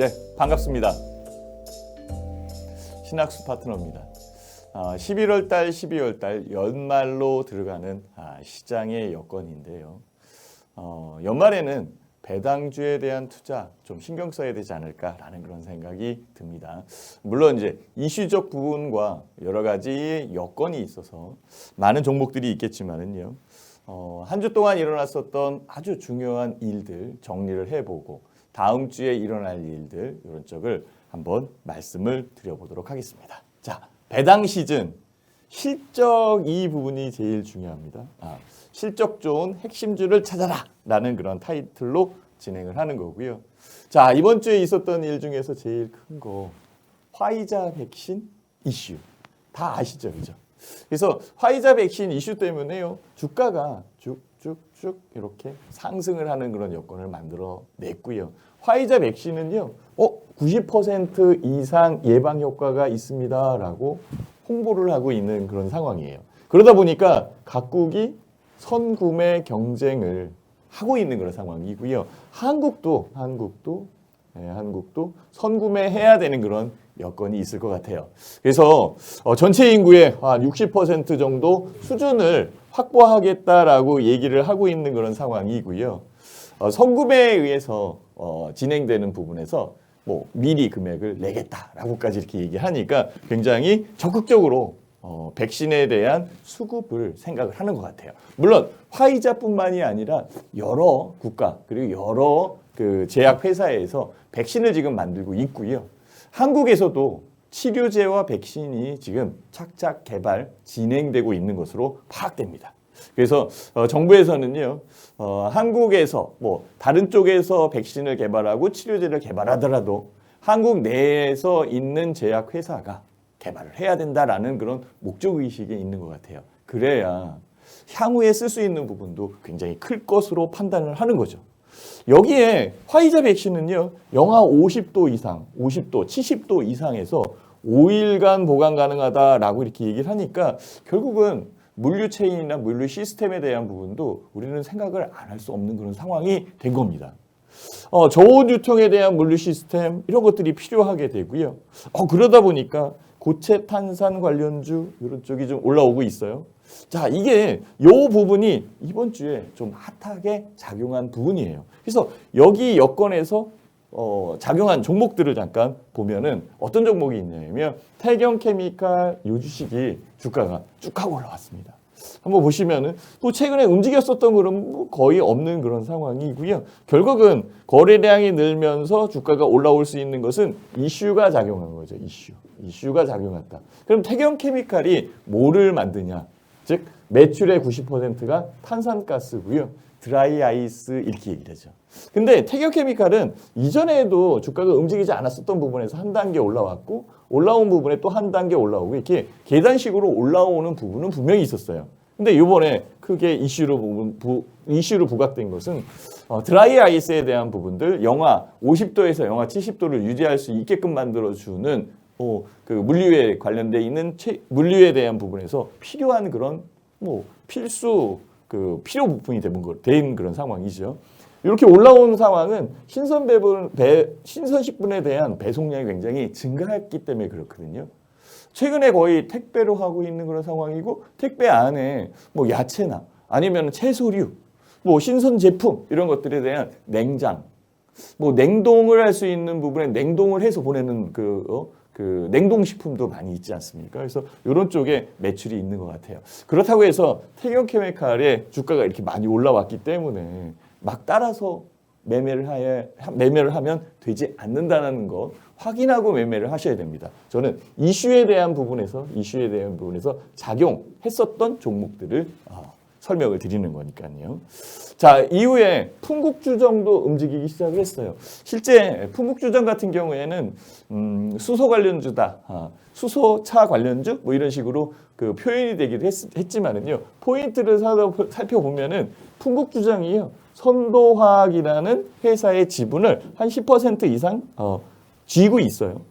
네, 반갑습니다. 신학수 파트너입니다. 11월 달, 12월 달 연말로 들어가는 시장의 여건인데요. 연말에는 배당주에 대한 투자 좀 신경 써야 되지 않을까라는 그런 생각이 듭니다. 물론 이제 이슈적 부분과 여러 가지 여건이 있어서 많은 종목들이 있겠지만은요. 한 주 동안 일어났었던 아주 중요한 일들 정리를 해보고 다음 주에 일어날 일들 이런 쪽을 한번 말씀을 드려보도록 하겠습니다. 자, 배당 시즌 실적 이 부분이 제일 중요합니다. 실적 좋은 핵심주를 찾아라 라는 그런 타이틀로 진행을 하는 거고요. 자, 이번 주에 있었던 일 중에서 제일 큰 거 화이자 백신 이슈 다 아시죠, 그죠? 그래서 화이자 백신 이슈 때문에요 주가가 쭉쭉쭉 이렇게 상승을 하는 그런 여건을 만들어 냈고요. 화이자 백신은요 90% 이상 예방 효과가 있습니다라고 홍보를 하고 있는 그런 상황이에요. 그러다 보니까 각국이 선구매 경쟁을 하고 있는 그런 상황이고요. 한국도 선구매해야 되는 그런 여건이 있을 것 같아요. 그래서 전체 인구의 60% 정도 수준을 확보하겠다라고 얘기를 하고 있는 그런 상황이고요. 선구매에 의해서 진행되는 부분에서 뭐 미리 금액을 내겠다라고까지 이렇게 얘기하니까 굉장히 적극적으로 백신에 대한 수급을 생각을 하는 것 같아요. 물론 화이자뿐만이 아니라 여러 국가 그리고 여러 그 제약 회사에서 백신을 지금 만들고 있고요. 한국에서도 치료제와 백신이 지금 착착 개발 진행되고 있는 것으로 파악됩니다. 그래서 정부에서는요, 한국에서 뭐 다른 쪽에서 백신을 개발하고 치료제를 개발하더라도 한국 내에서 있는 제약 회사가 개발을 해야 된다라는 그런 목적 의식이 있는 것 같아요. 그래야 향후에 쓸 수 있는 부분도 굉장히 클 것으로 판단을 하는 거죠. 여기에 화이자 백신은요, 영하 50도 이상, 50도, 70도 이상에서 5일간 보관 가능하다라고 이렇게 얘기를 하니까 결국은 물류 체인이나 물류 시스템에 대한 부분도 우리는 생각을 안 할 수 없는 그런 상황이 된 겁니다. 저온 유통에 대한 물류 시스템 이런 것들이 필요하게 되고요. 그러다 보니까 고체 탄산 관련주 이런 쪽이 좀 올라오고 있어요. 자, 이게 요 부분이 이번 주에 좀 핫하게 작용한 부분이에요. 그래서 여기 여건에서 작용한 종목들을 잠깐 보면은 어떤 종목이 있냐면 태경케미칼 요 주식이 주가가 쭉 하고 올라왔습니다. 한번 보시면은 또 최근에 움직였었던 그런 거의 없는 그런 상황이고요. 결국은 거래량이 늘면서 주가가 올라올 수 있는 것은 이슈가 작용한 거죠. 이슈가 작용했다. 그럼 태경케미칼이 뭐를 만드냐? 즉 매출의 90%가 탄산가스고요. 드라이 아이스 이렇게 얘기를 하죠. 근데 태경케미칼은 이전에도 주가가 움직이지 않았었던 부분에서 한 단계 올라왔고 올라온 부분에 또 한 단계 올라오고 이렇게 계단식으로 올라오는 부분은 분명히 있었어요. 근데 이번에 크게 이슈로 부각된 것은 드라이 아이스에 대한 부분들 영하 50도에서 영하 70도를 유지할 수 있게끔 만들어주는 그 물류에 관련돼 있는 물류에 대한 부분에서 필요한 그런 필수 그 필요 부분이 된 그런 상황이죠. 이렇게 올라온 상황은 신선식분에 대한 배송량이 굉장히 증가했기 때문에 그렇거든요. 최근에 거의 택배로 하고 있는 그런 상황이고 택배 안에 뭐 야채나 아니면 채소류, 뭐 신선 제품 이런 것들에 대한 냉장, 뭐 냉동을 할 수 있는 부분에 냉동을 해서 보내는 그 냉동식품도 많이 있지 않습니까? 그래서 이런 쪽에 매출이 있는 것 같아요. 그렇다고 해서 태경케미칼의 주가가 이렇게 많이 올라왔기 때문에 막 따라서 매매를 하면 되지 않는다는 것 확인하고 매매를 하셔야 됩니다. 저는 이슈에 대한 부분에서 작용했었던 종목들을 설명을 드리는 거니까요. 자, 이후에 풍국주정도 움직이기 시작을 했어요. 실제 풍국주정 같은 경우에는 수소 관련주다, 수소차 관련주 뭐 이런 식으로 그 표현이 되기도 했지만은요. 포인트를 살펴보면은 풍국주정이요. 선도화학이라는 회사의 지분을 한 10% 이상 쥐고 있어요.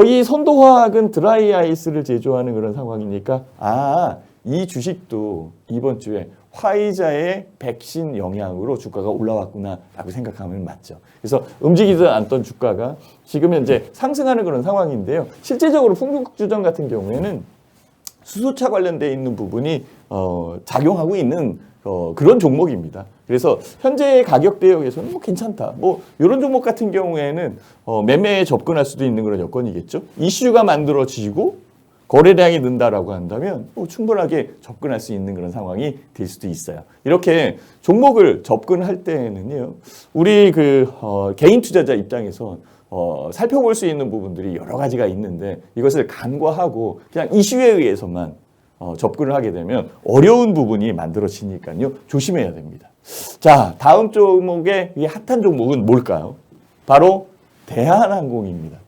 이 선도화학은 드라이 아이스를 제조하는 그런 상황이니까 이 주식도 이번 주에 화이자의 백신 영향으로 주가가 올라왔구나라고 생각하면 맞죠. 그래서 움직이지 않던 주가가 지금 현재 상승하는 그런 상황인데요. 실제적으로 풍국주점 같은 경우에는 수소차 관련돼 있는 부분이 작용하고 있는 그런 종목입니다. 그래서 현재 가격 대역에서는 뭐 괜찮다. 뭐 이런 종목 같은 경우에는 매매에 접근할 수도 있는 그런 여건이겠죠. 이슈가 만들어지고 거래량이 는다라고 한다면 충분하게 접근할 수 있는 그런 상황이 될 수도 있어요. 이렇게 종목을 접근할 때는요, 우리 개인 투자자 입장에서 살펴볼 수 있는 부분들이 여러 가지가 있는데 이것을 간과하고 그냥 이슈에 의해서만 접근을 하게 되면 어려운 부분이 만들어지니까요, 조심해야 됩니다. 자, 다음 종목의 이 핫한 종목은 뭘까요? 바로 대한항공입니다.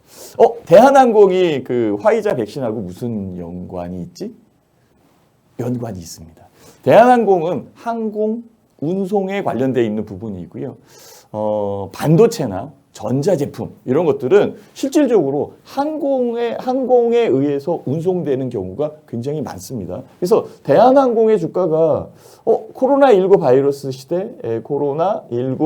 대한항공이 화이자 백신하고 무슨 연관이 있지? 연관이 있습니다. 대한항공은 항공 운송에 관련되어 있는 부분이고요. 반도체나 전자제품 이런 것들은 실질적으로 항공에 의해서 운송되는 경우가 굉장히 많습니다. 그래서 대한항공의 주가가 코로나19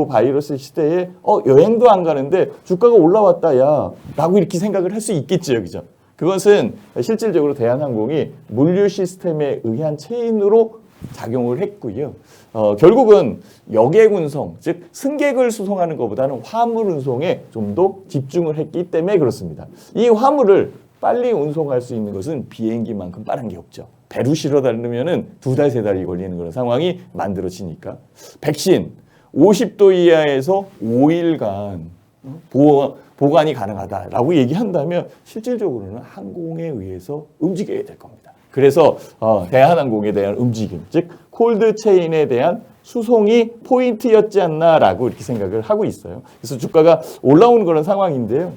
바이러스 시대에 여행도 안 가는데 주가가 올라왔다 야 라고 이렇게 생각을 할 수 있겠죠. 그죠? 그것은 실질적으로 대한항공이 물류 시스템에 의한 체인으로 작용을 했고요. 결국은 여객 운송, 즉 승객을 수송하는 것보다는 화물 운송에 좀 더 집중을 했기 때문에 그렇습니다. 이 화물을 빨리 운송할 수 있는 것은 비행기만큼 빠른 게 없죠. 배로 실어 다니면은 2달, 3달이 걸리는 그런 상황이 만들어지니까 백신 50도 이하에서 5일간 보관이 가능하다라고 얘기한다면 실질적으로는 항공에 의해서 움직여야 될 겁니다. 그래서 대한항공에 대한 움직임, 즉 콜드체인에 대한 수송이 포인트였지 않나라고 이렇게 생각을 하고 있어요. 그래서 주가가 올라오는 그런 상황인데요.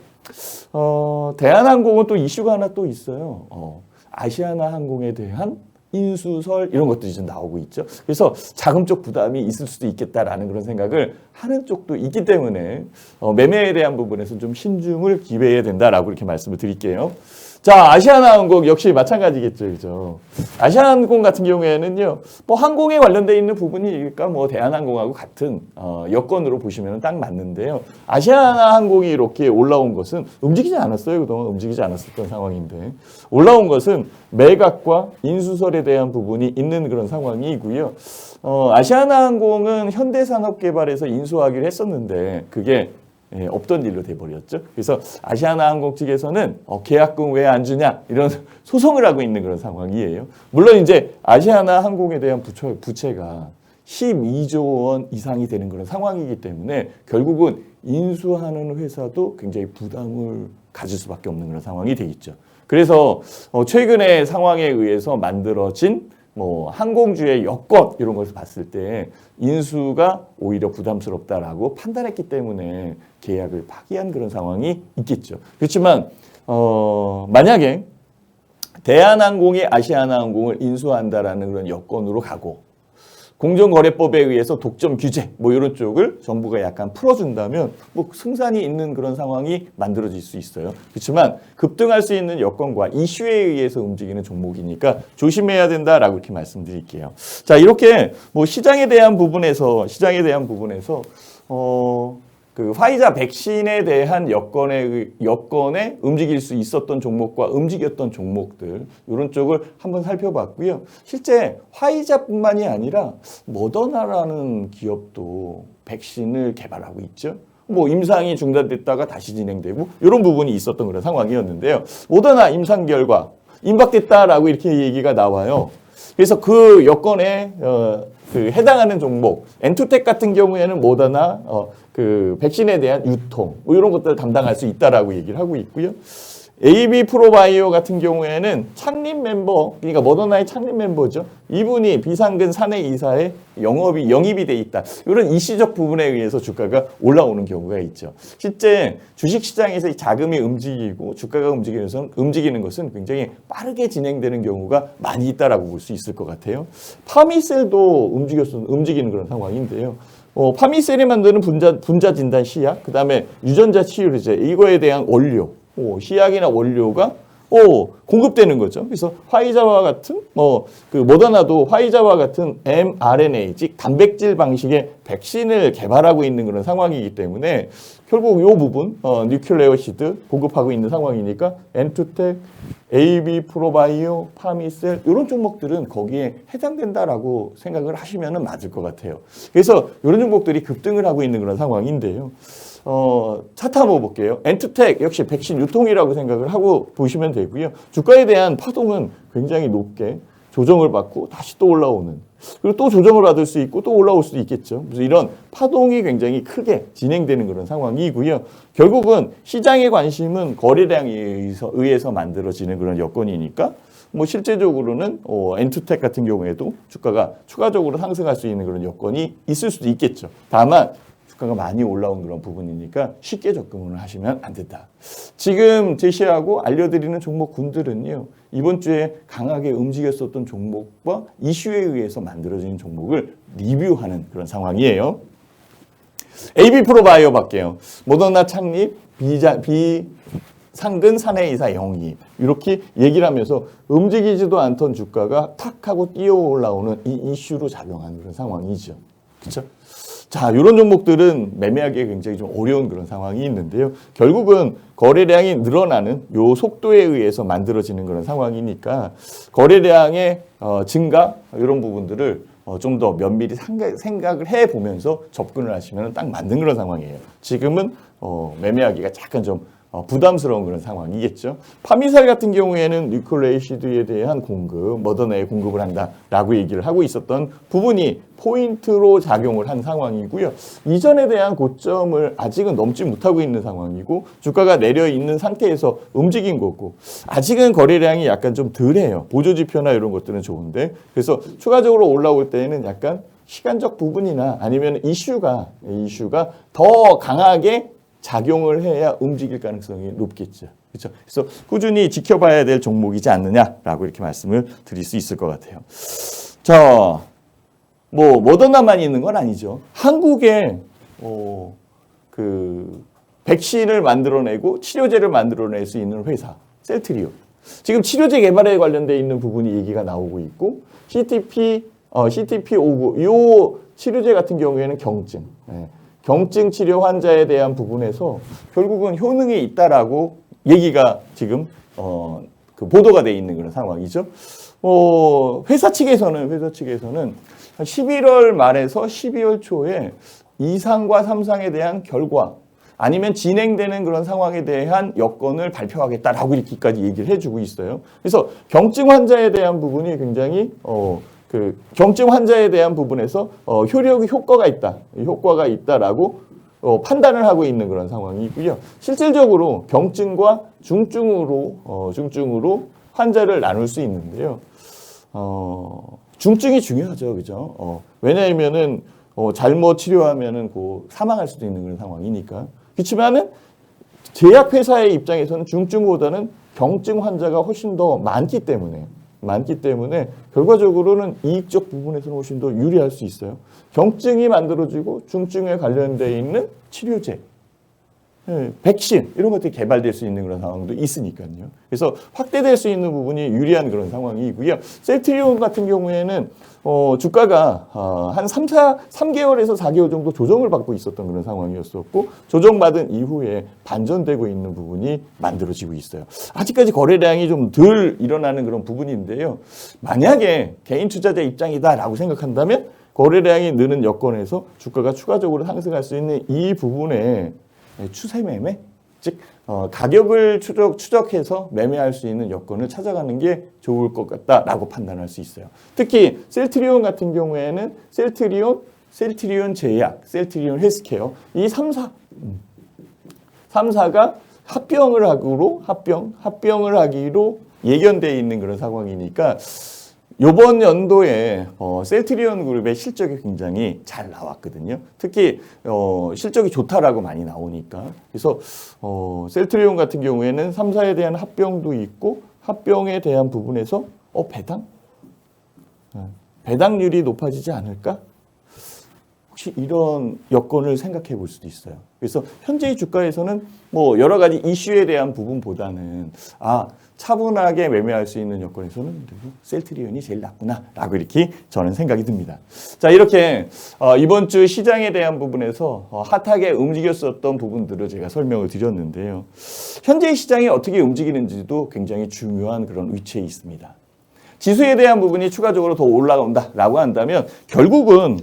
대한항공은 또 이슈가 하나 또 있어요. 아시아나항공에 대한 인수설 이런 것들이 좀 나오고 있죠. 그래서 자금적 부담이 있을 수도 있겠다라는 그런 생각을 하는 쪽도 있기 때문에 매매에 대한 부분에서 좀 신중을 기해야 된다라고 이렇게 말씀을 드릴게요. 자, 아시아나항공 역시 마찬가지겠죠, 그죠? 아시아나항공 같은 경우에는요, 뭐 항공에 관련돼 있는 부분이니까 뭐 대한항공하고 같은 여건으로 보시면 딱 맞는데요. 아시아나항공이 이렇게 올라온 것은 움직이지 않았어요. 그동안 움직이지 않았었던 상황인데 올라온 것은 매각과 인수설에 대한 부분이 있는 그런 상황이고요. 아시아나항공은 현대산업개발에서 인수하기로 했었는데 그게 없던 일로 돼버렸죠. 그래서 아시아나항공 측에서는 계약금 왜 안 주냐 이런 소송을 하고 있는 그런 상황이에요. 물론 이제 아시아나항공에 대한 부채가 12조 원 이상이 되는 그런 상황이기 때문에 결국은 인수하는 회사도 굉장히 부담을 가질 수밖에 없는 그런 상황이 돼 있죠. 그래서 최근의 상황에 의해서 만들어진 뭐 항공주의 여건 이런 것을 봤을 때 인수가 오히려 부담스럽다라고 판단했기 때문에 계약을 파기한 그런 상황이 있겠죠. 그렇지만 만약에 대한항공이 아시아나항공을 인수한다라는 그런 여건으로 가고 공정거래법에 의해서 독점 규제 뭐 이런 쪽을 정부가 약간 풀어준다면 뭐 승산이 있는 그런 상황이 만들어질 수 있어요. 그렇지만 급등할 수 있는 여건과 이슈에 의해서 움직이는 종목이니까 조심해야 된다라고 이렇게 말씀드릴게요. 자, 이렇게 뭐 시장에 대한 부분에서 화이자 백신에 대한 여건에 움직일 수 있었던 종목과 움직였던 종목들 이런 쪽을 한번 살펴봤고요. 실제 화이자뿐만이 아니라 모더나라는 기업도 백신을 개발하고 있죠. 뭐 임상이 중단됐다가 다시 진행되고 이런 부분이 있었던 그런 상황이었는데요. 모더나 임상 결과 임박됐다라고 이렇게 얘기가 나와요. 그래서 그 여건에 해당하는 종목, 엔투텍 같은 경우에는 모더나 백신에 대한 유통 뭐 이런 것들을 담당할 수 있다라고 얘기를 하고 있고요. AB 프로바이오 같은 경우에는 창립 멤버, 그러니까 모더나의 창립 멤버죠. 이분이 비상근 사내 이사에 영입이 돼 있다. 이런 이슈적 부분에 의해서 주가가 올라오는 경우가 있죠. 실제 주식시장에서 자금이 움직이고 주가가 움직이는 것은 굉장히 빠르게 진행되는 경우가 많이 있다라고 볼 수 있을 것 같아요. 파미셀도 움직이는 그런 상황인데요. 파미셀이 만드는 분자 진단 시약, 그 다음에 유전자 치료제 이거에 대한 원료, 시약이나 원료가 공급되는 거죠. 그래서 화이자와 같은 그 모더나도 화이자와 같은 mRNA 즉 단백질 방식의 백신을 개발하고 있는 그런 상황이기 때문에 결국 이 부분 뉴클레어 시드 공급하고 있는 상황이니까 엔투텍, AB 프로바이오, 파미셀 이런 종목들은 거기에 해당된다라고 생각을 하시면 맞을 것 같아요. 그래서 이런 종목들이 급등을 하고 있는 그런 상황인데요. 차트 한번 볼게요. 엔투텍 역시 백신 유통이라고 생각을 하고 보시면 되고요. 주가에 대한 파동은 굉장히 높게 조정을 받고 다시 또 올라오는, 그리고 또 조정을 받을 수 있고 또 올라올 수도 있겠죠. 그래서 이런 파동이 굉장히 크게 진행되는 그런 상황이고요. 결국은 시장의 관심은 거래량에 의해서 만들어지는 그런 여건이니까 실제적으로는 엔투텍 같은 경우에도 주가가 추가적으로 상승할 수 있는 그런 여건이 있을 수도 있겠죠. 다만 주가가 많이 올라온 그런 부분이니까 쉽게 접근을 하시면 안 된다. 지금 제시하고 알려드리는 종목군들은요, 이번 주에 강하게 움직였었던 종목과 이슈에 의해서 만들어진 종목을 리뷰하는 그런 상황이에요. AB 프로바이오 볼게요. 모더나 창립, 비상근 사내이사 영입 이렇게 얘기를 하면서 움직이지도 않던 주가가 탁 하고 뛰어 올라오는 이 이슈로 작용하는 그런 상황이죠. 그렇죠? 자, 이런 종목들은 매매하기 굉장히 좀 어려운 그런 상황이 있는데요. 결국은 거래량이 늘어나는 요 속도에 의해서 만들어지는 그런 상황이니까 거래량의 증가 이런 부분들을 좀 더 면밀히 생각을 해보면서 접근을 하시면 딱 맞는 그런 상황이에요. 지금은 매매하기가 약간 좀 부담스러운 그런 상황이겠죠. 파미살 같은 경우에는 뉴클레이시드에 대한 공급, 모더나에 공급을 한다라고 얘기를 하고 있었던 부분이 포인트로 작용을 한 상황이고요. 이전에 대한 고점을 아직은 넘지 못하고 있는 상황이고 주가가 내려 있는 상태에서 움직인 거고 아직은 거래량이 약간 좀 덜해요. 보조지표나 이런 것들은 좋은데 그래서 추가적으로 올라올 때에는 약간 시간적 부분이나 아니면 이슈가 더 강하게 작용을 해야 움직일 가능성이 높겠죠. 그렇죠? 그래서 꾸준히 지켜봐야 될 종목이지 않느냐라고 이렇게 말씀을 드릴 수 있을 것 같아요. 자, 모더나만 있는 건 아니죠. 한국에 그 백신을 만들어내고 치료제를 만들어낼 수 있는 회사 셀트리온. 지금 치료제 개발에 관련돼 있는 부분이 얘기가 나오고 있고 CTP59 요 치료제 같은 경우에는 경증. 경증 치료 환자에 대한 부분에서 결국은 효능이 있다라고 얘기가 지금 그 보도가 돼 있는 그런 상황이죠. 회사 측에서는 11월 말에서 12월 초에 2상과 3상에 대한 결과 아니면 진행되는 그런 상황에 대한 여건을 발표하겠다라고 이렇게까지 얘기를 해주고 있어요. 그래서 경증 환자에 대한 부분이 굉장히 그 경증 환자에 대한 부분에서 효과가 있다라고 판단을 하고 있는 그런 상황이고요. 실질적으로 경증과 중증으로 환자를 나눌 수 있는데요. 중증이 중요하죠, 그죠? 왜냐하면은 잘못 치료하면은 사망할 수도 있는 그런 상황이니까. 그렇지만은 제약회사의 입장에서는 중증보다는 경증 환자가 훨씬 더 많기 때문에 결과적으로는 이익적 부분에서는 훨씬 더 유리할 수 있어요. 경증이 만들어지고 중증에 관련되어 있는 치료제, 백신 이런 것들이 개발될 수 있는 그런 상황도 있으니까요. 그래서 확대될 수 있는 부분이 유리한 그런 상황이고요. 셀트리온 같은 경우에는 주가가 한 3개월에서 4개월 정도 조정을 받고 있었던 그런 상황이었었고 조정받은 이후에 반전되고 있는 부분이 만들어지고 있어요. 아직까지 거래량이 좀 덜 일어나는 그런 부분인데요. 만약에 개인 투자자 입장이다라고 생각한다면 거래량이 느는 여건에서 주가가 추가적으로 상승할 수 있는 이 부분에 추세 매매, 즉 가격을 추적해서 매매할 수 있는 여건을 찾아가는 게 좋을 것 같다라고 판단할 수 있어요. 특히 셀트리온 같은 경우에는 셀트리온 제약, 셀트리온 헬스케어 이 3사가 합병을 하기로 예견되어 있는 그런 상황이니까 이번 연도에 셀트리온 그룹의 실적이 굉장히 잘 나왔거든요. 특히 실적이 좋다라고 많이 나오니까. 그래서 셀트리온 같은 경우에는 3사에 대한 합병도 있고 합병에 대한 부분에서 배당률이 높아지지 않을까? 혹시 이런 여건을 생각해 볼 수도 있어요. 그래서 현재의 주가에서는 뭐 여러 가지 이슈에 대한 부분보다는 차분하게 매매할 수 있는 여건에서는 셀트리온이 제일 낫구나라고 이렇게 저는 생각이 듭니다. 자, 이렇게 이번 주 시장에 대한 부분에서 핫하게 움직였었던 부분들을 제가 설명을 드렸는데요. 현재 시장이 어떻게 움직이는지도 굉장히 중요한 그런 위치에 있습니다. 지수에 대한 부분이 추가적으로 더 올라온다라고 한다면 결국은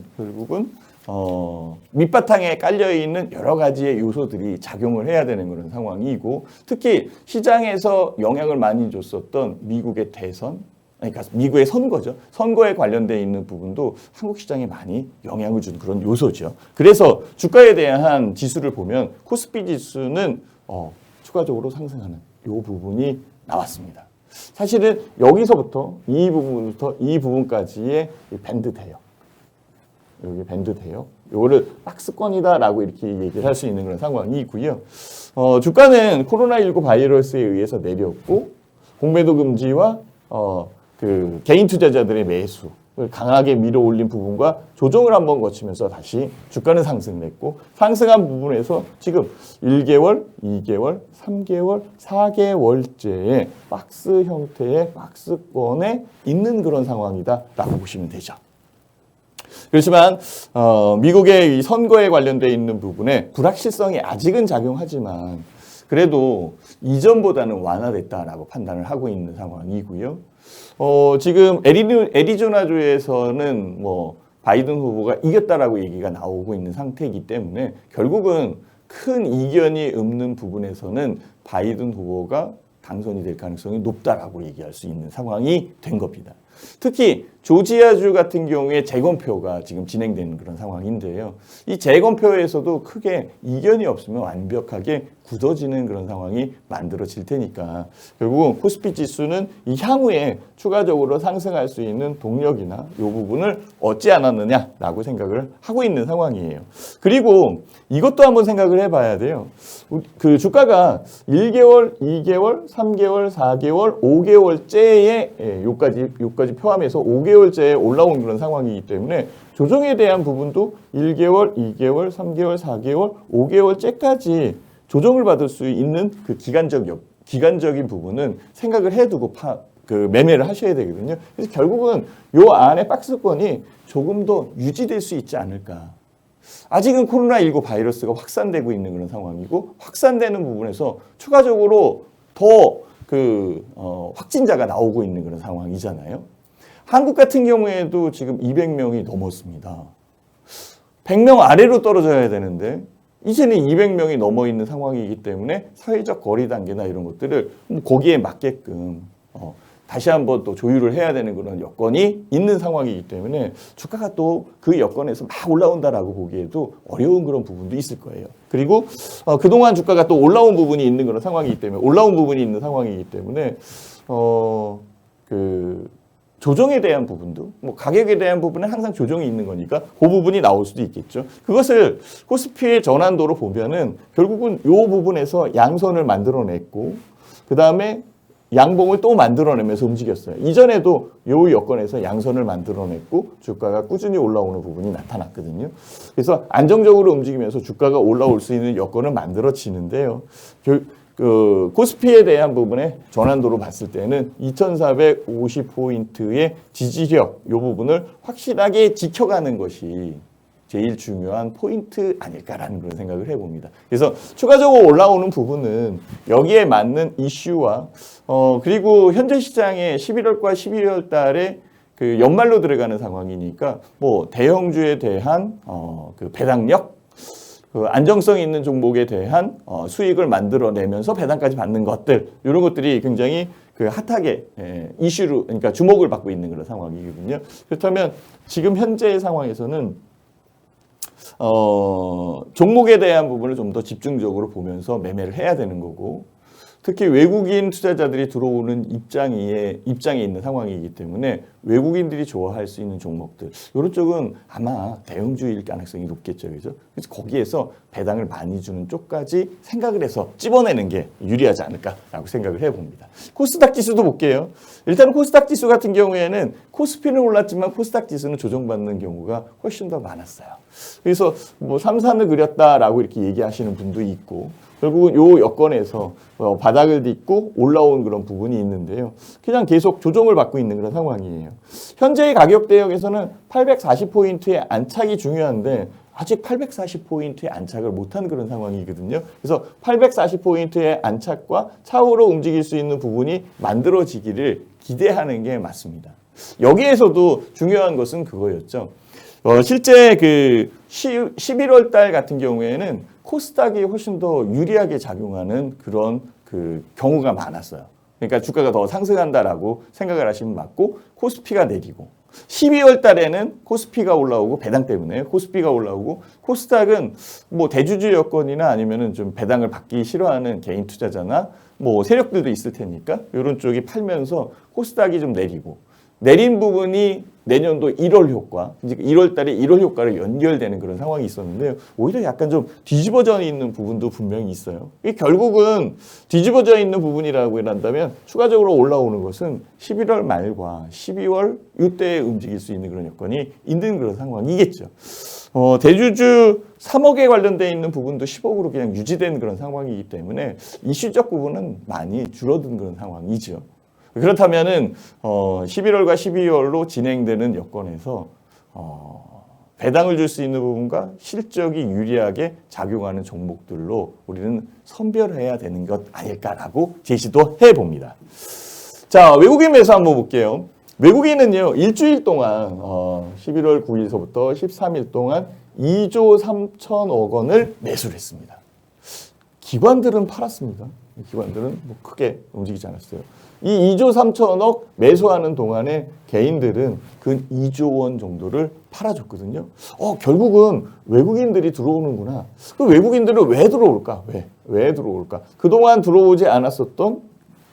밑바탕에 깔려있는 여러 가지의 요소들이 작용을 해야 되는 그런 상황이고, 특히 시장에서 영향을 많이 줬었던 미국의 대선, 그러니까 미국의 선거죠. 선거에 관련되어 있는 부분도 한국 시장에 많이 영향을 준 그런 요소죠. 그래서 주가에 대한 지수를 보면 코스피 지수는 추가적으로 상승하는 이 부분이 나왔습니다. 사실은 여기서부터 이 부분까지의 밴드 돼요. 여기 밴드 돼요. 요거를 박스권이다라고 이렇게 얘기를 할 수 있는 그런 상황이고요. 주가는 코로나19 바이러스에 의해서 내렸고, 공매도 금지와 그 개인 투자자들의 매수를 강하게 밀어올린 부분과 조정을 한번 거치면서 다시 주가는 상승했고, 상승한 부분에서 지금 1개월, 2개월, 3개월, 4개월째의 박스 형태의 박스권에 있는 그런 상황이다라고 보시면 되죠. 그렇지만 미국의 이 선거에 관련되어 있는 부분에 불확실성이 아직은 작용하지만 그래도 이전보다는 완화됐다라고 판단을 하고 있는 상황이고요. 지금 애리조나주에서는 뭐 바이든 후보가 이겼다라고 얘기가 나오고 있는 상태이기 때문에 결국은 큰 이견이 없는 부분에서는 바이든 후보가 당선이 될 가능성이 높다라고 얘기할 수 있는 상황이 된 겁니다. 특히 조지아주 같은 경우에 재검표가 지금 진행되는 그런 상황인데요. 이 재검표에서도 크게 이견이 없으면 완벽하게 굳어지는 그런 상황이 만들어질 테니까 결국은 코스피 지수는 이 향후에 추가적으로 상승할 수 있는 동력이나 이 부분을 얻지 않았느냐라고 생각을 하고 있는 상황이에요. 그리고 이것도 한번 생각을 해봐야 돼요. 그 주가가 1개월, 2개월, 3개월, 4개월, 5개월째에 요까지 포함해서 5개월째에 올라온 그런 상황이기 때문에 조정에 대한 부분도 1개월, 2개월, 3개월, 4개월, 5개월째까지 조정을 받을 수 있는 그 기간적인 부분은 생각을 해두고 매매를 하셔야 되거든요. 그래서 결국은 요 안에 박스권이 조금 더 유지될 수 있지 않을까. 아직은 코로나19 바이러스가 확산되고 있는 그런 상황이고, 확산되는 부분에서 추가적으로 더 확진자가 나오고 있는 그런 상황이잖아요. 한국 같은 경우에도 지금 200명이 넘었습니다. 100명 아래로 떨어져야 되는데 이제는 200명이 넘어 있는 상황이기 때문에 사회적 거리 단계나 이런 것들을 거기에 맞게끔 다시 한번 또 조율을 해야 되는 그런 여건이 있는 상황이기 때문에 주가가 또 그 여건에서 막 올라온다라고 보기에도 어려운 그런 부분도 있을 거예요. 그리고 그동안 주가가 또 올라온 부분이 있는 그런 상황이기 때문에 조정에 대한 부분도 가격에 대한 부분은 항상 조정이 있는 거니까 그 부분이 나올 수도 있겠죠. 그것을 코스피의 전환도로 보면은 결국은 이 부분에서 양선을 만들어냈고 그 다음에 양봉을 또 만들어내면서 움직였어요. 이전에도 이 여건에서 양선을 만들어냈고 주가가 꾸준히 올라오는 부분이 나타났거든요. 그래서 안정적으로 움직이면서 주가가 올라올 수 있는 여건을 만들어지는데요. 코스피에 대한 부분의 전환도로 봤을 때는 2450포인트의 지지력 이 부분을 확실하게 지켜가는 것이 제일 중요한 포인트 아닐까라는 그런 생각을 해봅니다. 그래서 추가적으로 올라오는 부분은 여기에 맞는 이슈와 그리고 현재 시장에 11월과 12월 달에 그 연말로 들어가는 상황이니까 뭐 대형주에 대한 그 배당력, 그 안정성 있는 종목에 대한 수익을 만들어내면서 배당까지 받는 것들 이런 것들이 굉장히 그 핫하게 이슈로 그러니까 주목을 받고 있는 그런 상황이거든요. 그렇다면 지금 현재의 상황에서는 종목에 대한 부분을 좀 더 집중적으로 보면서 매매를 해야 되는 거고, 특히 외국인 투자자들이 들어오는 입장에 있는 상황이기 때문에 외국인들이 좋아할 수 있는 종목들 이런 쪽은 아마 대형주일 가능성이 높겠죠. 그죠? 그래서 거기에서 배당을 많이 주는 쪽까지 생각을 해서 찝어내는 게 유리하지 않을까라고 생각을 해봅니다. 코스닥 지수도 볼게요. 일단 코스닥 지수 같은 경우에는 코스피는 올랐지만 코스닥 지수는 조정받는 경우가 훨씬 더 많았어요. 그래서 뭐 삼산을 그렸다라고 이렇게 얘기하시는 분도 있고 결국은 요 여건에서 바닥을 딛고 올라온 그런 부분이 있는데요. 그냥 계속 조정을 받고 있는 그런 상황이에요. 현재의 가격 대역에서는 840포인트의 안착이 중요한데 아직 840포인트의 안착을 못한 그런 상황이거든요. 그래서 840포인트의 안착과 차후로 움직일 수 있는 부분이 만들어지기를 기대하는 게 맞습니다. 여기에서도 중요한 것은 그거였죠. 실제 그 11월 달 같은 경우에는 코스닥이 훨씬 더 유리하게 작용하는 그런 그 경우가 많았어요. 그러니까 주가가 더 상승한다라고 생각을 하시면 맞고 코스피가 내리고 12월 달에는 코스피가 올라오고 배당 때문에 코스피가 올라오고 코스닥은 뭐 대주주 여건이나 아니면은 좀 배당을 받기 싫어하는 개인 투자자나 뭐 세력들도 있을 테니까 이런 쪽이 팔면서 코스닥이 좀 내리고 내린 부분이 내년도 1월 효과, 이제 1월 달에 1월 효과로 연결되는 그런 상황이 있었는데요. 오히려 약간 좀 뒤집어져 있는 부분도 분명히 있어요. 이게 결국은 뒤집어져 있는 부분이라고 한다면 추가적으로 올라오는 것은 11월 말과 12월 이때에 움직일 수 있는 그런 여건이 있는 그런 상황이겠죠. 대주주 3억에 관련되어 있는 부분도 10억으로 그냥 유지된 그런 상황이기 때문에 이슈적 부분은 많이 줄어든 그런 상황이죠. 그렇다면은 11월과 12월로 진행되는 여건에서 배당을 줄 수 있는 부분과 실적이 유리하게 작용하는 종목들로 우리는 선별해야 되는 것 아닐까라고 제시도 해봅니다. 자, 외국인 매수 한번 볼게요. 외국인은요, 일주일 동안 11월 9일서부터 13일 동안 2조 3천억 원을 매수를 했습니다. 기관들은 팔았습니다. 기관들은 뭐 크게 움직이지 않았어요. 이 2조 3천억 매수하는 동안에 개인들은 근 2조 원 정도를 팔아줬거든요. 결국은 외국인들이 들어오는구나. 그 외국인들은 왜 들어올까? 왜 들어올까? 그동안 들어오지 않았었던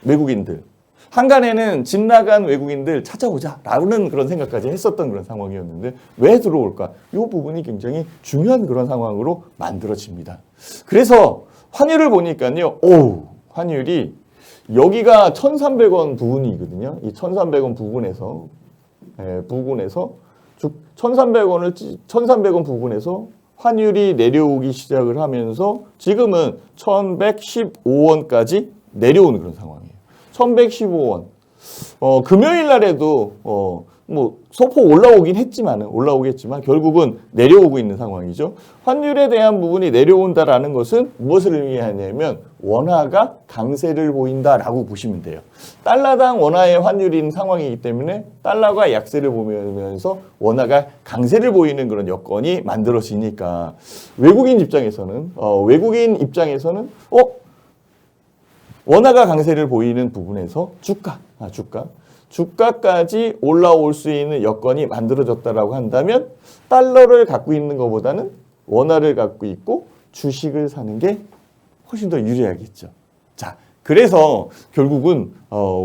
외국인들. 한간에는 집 나간 외국인들 찾아오자라는 그런 생각까지 했었던 그런 상황이었는데 왜 들어올까? 이 부분이 굉장히 중요한 그런 상황으로 만들어집니다. 그래서 환율을 보니까요. 환율이 여기가 1,300원 부분이거든요. 이 1,300원 부분에서 1,300원 부분에서 환율이 내려오기 시작을 하면서 지금은 1,115원까지 내려오는 그런 상황이에요. 1,115원. 금요일 날에도 뭐 소폭 올라오겠지만 결국은 내려오고 있는 상황이죠. 환율에 대한 부분이 내려온다라는 것은 무엇을 의미하냐면 원화가 강세를 보인다라고 보시면 돼요. 달러당 원화의 환율인 상황이기 때문에 달러가 약세를 보면서 원화가 강세를 보이는 그런 여건이 만들어지니까 외국인 입장에서는 원화가 강세를 보이는 부분에서 주가까지 올라올 수 있는 여건이 만들어졌다라고 한다면 달러를 갖고 있는 것보다는 원화를 갖고 있고 주식을 사는 게 훨씬 더 유리하겠죠. 자, 그래서 결국은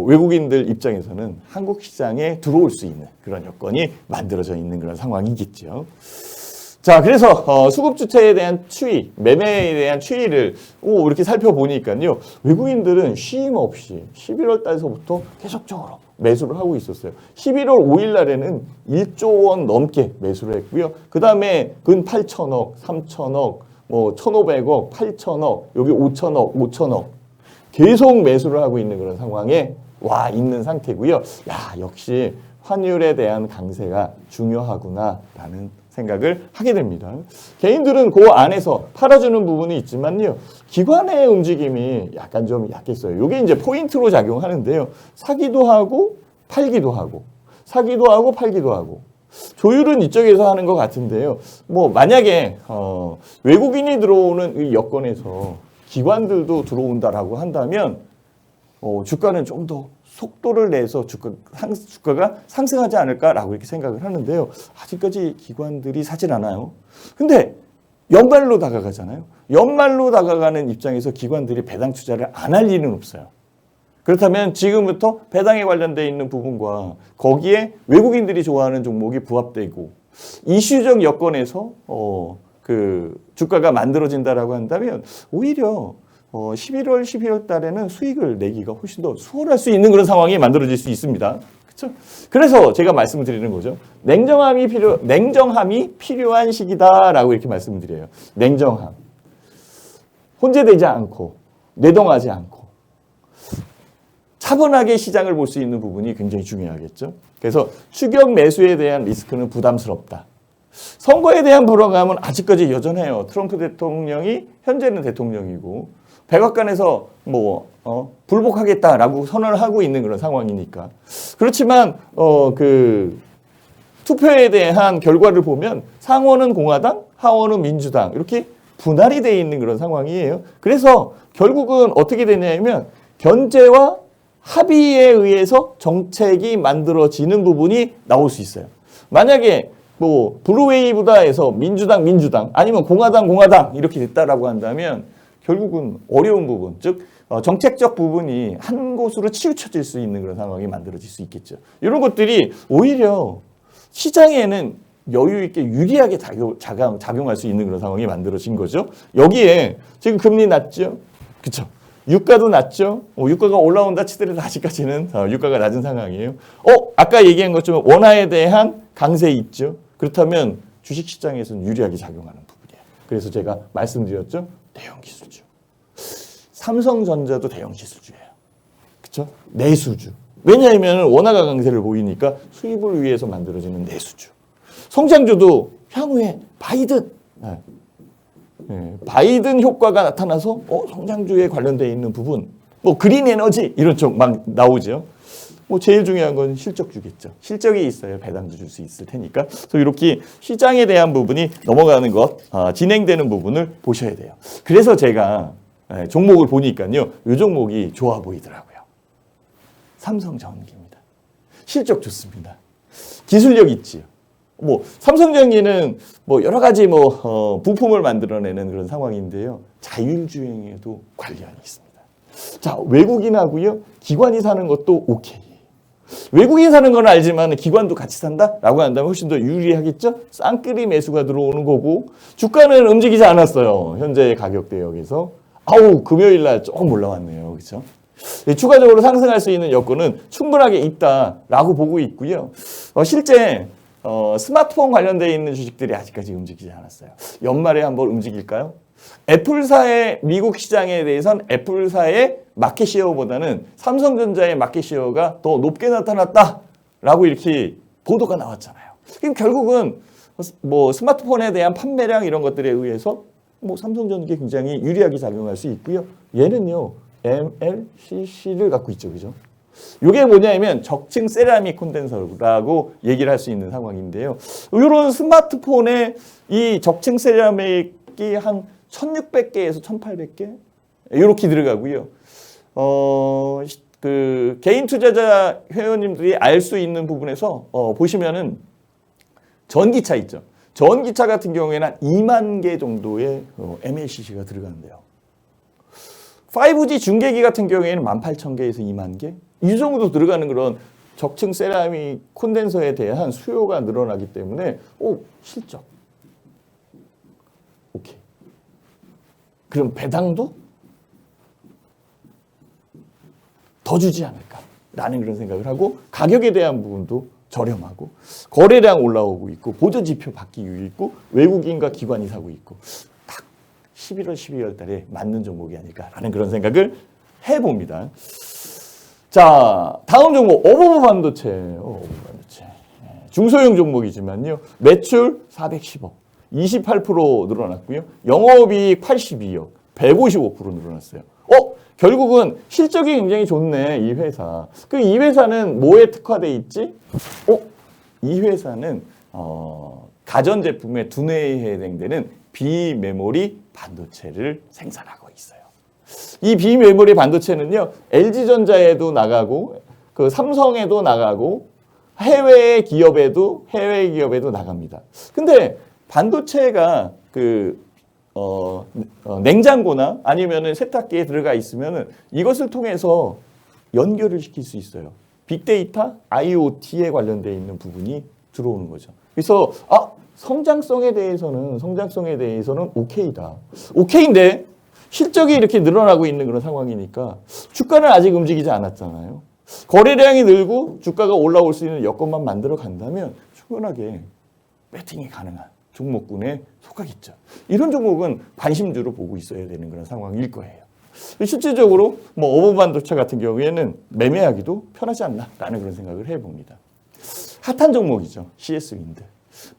외국인들 입장에서는 한국 시장에 들어올 수 있는 그런 여건이 만들어져 있는 그런 상황이겠죠. 자, 그래서 수급주체에 대한 추이, 매매에 대한 추이를 이렇게 살펴보니까요. 외국인들은 쉼 없이 11월 달서부터 계속적으로 매수를 하고 있었어요. 11월 5일 날에는 1조 원 넘게 매수를 했고요. 그 다음에 근 8천억, 3천억, 1,500억, 8천억, 여기 5천억 계속 매수를 하고 있는 그런 상황에 와 있는 상태고요. 역시 환율에 대한 강세가 중요하구나라는 생각을 하게 됩니다. 개인들은 그 안에서 팔아주는 부분이 있지만요. 기관의 움직임이 약간 좀 약했어요. 이게 이제 포인트로 작용하는데요. 사기도 하고 팔기도 하고 조율은 이쪽에서 하는 것 같은데요. 만약에 외국인이 들어오는 이 여건에서 기관들도 들어온다라고 한다면 주가는 좀 더 속도를 내서 주가가 상승하지 않을까라고 이렇게 생각을 하는데요. 아직까지 기관들이 사질 않아요. 근데 연말로 다가가잖아요. 연말로 다가가는 입장에서 기관들이 배당 투자를 안 할 리는 없어요. 그렇다면 지금부터 배당에 관련되어 있는 부분과 거기에 외국인들이 좋아하는 종목이 부합되고 이슈적 여건에서 그 주가가 만들어진다라고 한다면 오히려 11월, 12월 달에는 수익을 내기가 훨씬 더 수월할 수 있는 그런 상황이 만들어질 수 있습니다. 그렇죠? 그래서 제가 말씀을 드리는 거죠. 냉정함이 필요한 시기다라고 이렇게 말씀을 드려요. 냉정함. 혼재되지 않고 뇌동하지 않고 차분하게 시장을 볼 수 있는 부분이 굉장히 중요하겠죠. 그래서 추격 매수에 대한 리스크는 부담스럽다. 선거에 대한 불안감은 아직까지 여전해요. 트럼프 대통령이 현재는 대통령이고 백악관에서 불복하겠다라고 선언을 하고 있는 그런 상황이니까. 그렇지만 그 투표에 대한 결과를 보면 상원은 공화당, 하원은 민주당 이렇게 분할이 되어 있는 그런 상황이에요. 그래서 결국은 어떻게 되냐면 견제와 합의에 의해서 정책이 만들어지는 부분이 나올 수 있어요. 만약에 블루웨이브다에서 민주당 아니면 공화당 이렇게 됐다라고 한다면 결국은 어려운 부분, 즉 정책적 부분이 한 곳으로 치우쳐질 수 있는 그런 상황이 만들어질 수 있겠죠. 이런 것들이 오히려 시장에는 여유 있게 유리하게 작용할 수 있는 그런 상황이 만들어진 거죠. 여기에 지금 금리 낮죠, 그렇죠? 유가도 낮죠. 유가가 올라온다 치더라도 아직까지는 유가가 낮은 상황이에요. 아까 얘기한 것처럼 원화에 대한 강세 있죠. 그렇다면 주식시장에서는 유리하게 작용하는 부분이에요. 그래서 제가 말씀드렸죠. 대형기술주. 삼성전자도 대형기술주예요. 그렇죠? 내수주. 왜냐하면 원화가 강세를 보이니까 수입을 위해서 만들어지는 내수주. 성장주도 향후에 바이든. 바이든 효과가 나타나서 성장주에 관련되어 있는 부분, 그린 에너지 이런 쪽 막 나오죠. 제일 중요한 건 실적주겠죠. 실적이 있어야 배당도 줄 수 있을 테니까. 그래서 이렇게 시장에 대한 부분이 넘어가는 것, 진행되는 부분을 보셔야 돼요. 그래서 제가 종목을 보니까요, 이 종목이 좋아 보이더라고요. 삼성전기입니다. 실적 좋습니다. 기술력 있지요. 삼성전기는 여러 가지 부품을 만들어내는 그런 상황인데요. 자율주행에도 관련이 있습니다. 자, 외국인하고요, 기관이 사는 것도 오케이. 외국인 사는 건 알지만 기관도 같이 산다라고 한다면 훨씬 더 유리하겠죠? 쌍끌이 매수가 들어오는 거고 주가는 움직이지 않았어요. 현재 가격 대역에서. 금요일 날 조금 올라왔네요. 그렇죠? 추가적으로 상승할 수 있는 여건은 충분하게 있다라고 보고 있고요. 실제 스마트폰 관련되어 있는 주식들이 아직까지 움직이지 않았어요. 연말에 한번 움직일까요? 애플사의 미국 시장에 대해서는 애플사의 마켓시어보다는 삼성전자의 마켓시어가 더 높게 나타났다라고 이렇게 보도가 나왔잖아요. 그럼 결국은 스마트폰에 대한 판매량 이런 것들에 의해서 삼성전기에 굉장히 유리하게 작용할 수 있고요. 얘는요, MLCC를 갖고 있죠, 그죠? 이게 뭐냐면 적층 세라믹 콘덴서라고 얘기를 할 수 있는 상황인데요. 이런 스마트폰에 이 적층 세라믹이 한 1600개에서 1800개 이렇게 들어가고요. 그 개인 투자자 회원님들이 알 수 있는 부분에서 보시면은 전기차 있죠. 전기차 같은 경우에는 한 2만 개 정도의 MLCC가 들어가는데요. 5G 중계기 같은 경우에는 18,000개에서 2만 개? 이 정도 들어가는 그런 적층 세라믹 콘덴서에 대한 수요가 늘어나기 때문에 실적. 오케이. 그럼 배당도 더 주지 않을까라는 그런 생각을 하고 가격에 대한 부분도 저렴하고 거래량 올라오고 있고 보조지표 바뀌고 있고 외국인과 기관이 사고 있고 딱 11월, 12월 달에 맞는 종목이 아닐까라는 그런 생각을 해봅니다. 자, 다음 종목 어버버 반도체. 중소형 종목이지만요. 매출 410억, 28% 늘어났고요. 영업이익 82억, 155% 늘어났어요. 결국은 실적이 굉장히 좋네, 이 회사. 이 회사는 뭐에 특화돼 있지? 이 회사는 가전제품의 두뇌에 해당되는 비메모리 반도체를 생산하고 있어요. 이 비메모리 반도체는요, LG전자에도 나가고, 삼성에도 나가고, 해외 기업에도 나갑니다. 근데 반도체가 냉장고나 아니면은 세탁기에 들어가 있으면은 이것을 통해서 연결을 시킬 수 있어요. 빅데이터, IoT에 관련되어 있는 부분이 들어오는 거죠. 그래서 성장성에 대해서는 오케이다. 오케이인데 실적이 이렇게 늘어나고 있는 그런 상황이니까 주가는 아직 움직이지 않았잖아요. 거래량이 늘고 주가가 올라올 수 있는 여건만 만들어 간다면 충분하게 배팅이 가능한 종목군에 속하겠죠. 이런 종목은 관심주로 보고 있어야 되는 그런 상황일 거예요. 실질적으로 어버 반도체 같은 경우에는 매매하기도 편하지 않나라는 그런 생각을 해봅니다. 핫한 종목이죠. CS 윈드.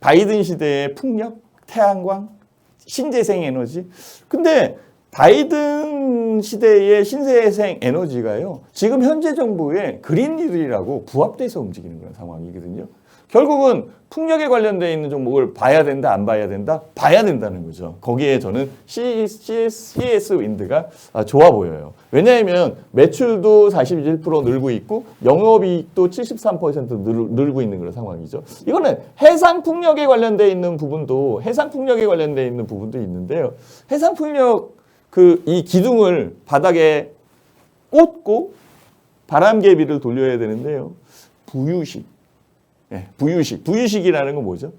바이든 시대의 풍력, 태양광, 신재생 에너지. 근데 바이든 시대의 신재생 에너지가요, 지금 현재 정부의 그린딜이라고 부합돼서 움직이는 그런 상황이거든요. 결국은 풍력에 관련되어 있는 종목을 봐야 된다, 안 봐야 된다? 봐야 된다는 거죠. 거기에 저는 CS 윈드가 좋아 보여요. 왜냐하면 매출도 41% 늘고 있고 영업이익도 73% 늘고 있는 그런 상황이죠. 이거는 해상 풍력에 관련되어 있는 부분도 있는데요. 해상 풍력 이 기둥을 바닥에 꽂고 바람개비를 돌려야 되는데요. 부유식이라는 건 뭐죠?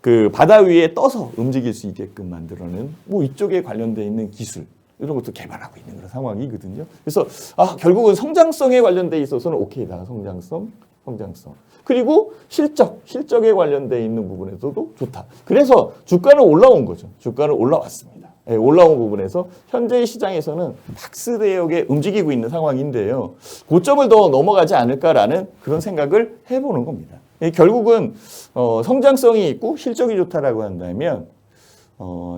그 바다 위에 떠서 움직일 수 있게끔 만들어내는 이쪽에 관련되어 있는 기술 이런 것도 개발하고 있는 그런 상황이거든요. 그래서 결국은 성장성에 관련돼 있어서는 오케이다. 성장성. 그리고 실적에 관련돼 있는 부분에서도 좋다. 그래서 주가는 올라온 거죠. 주가는 올라왔습니다. 올라온 부분에서 현재 시장에서는 박스대역에 움직이고 있는 상황인데요. 고점을 더 넘어가지 않을까라는 그런 생각을 해보는 겁니다. 결국은 성장성이 있고 실적이 좋다라고 한다면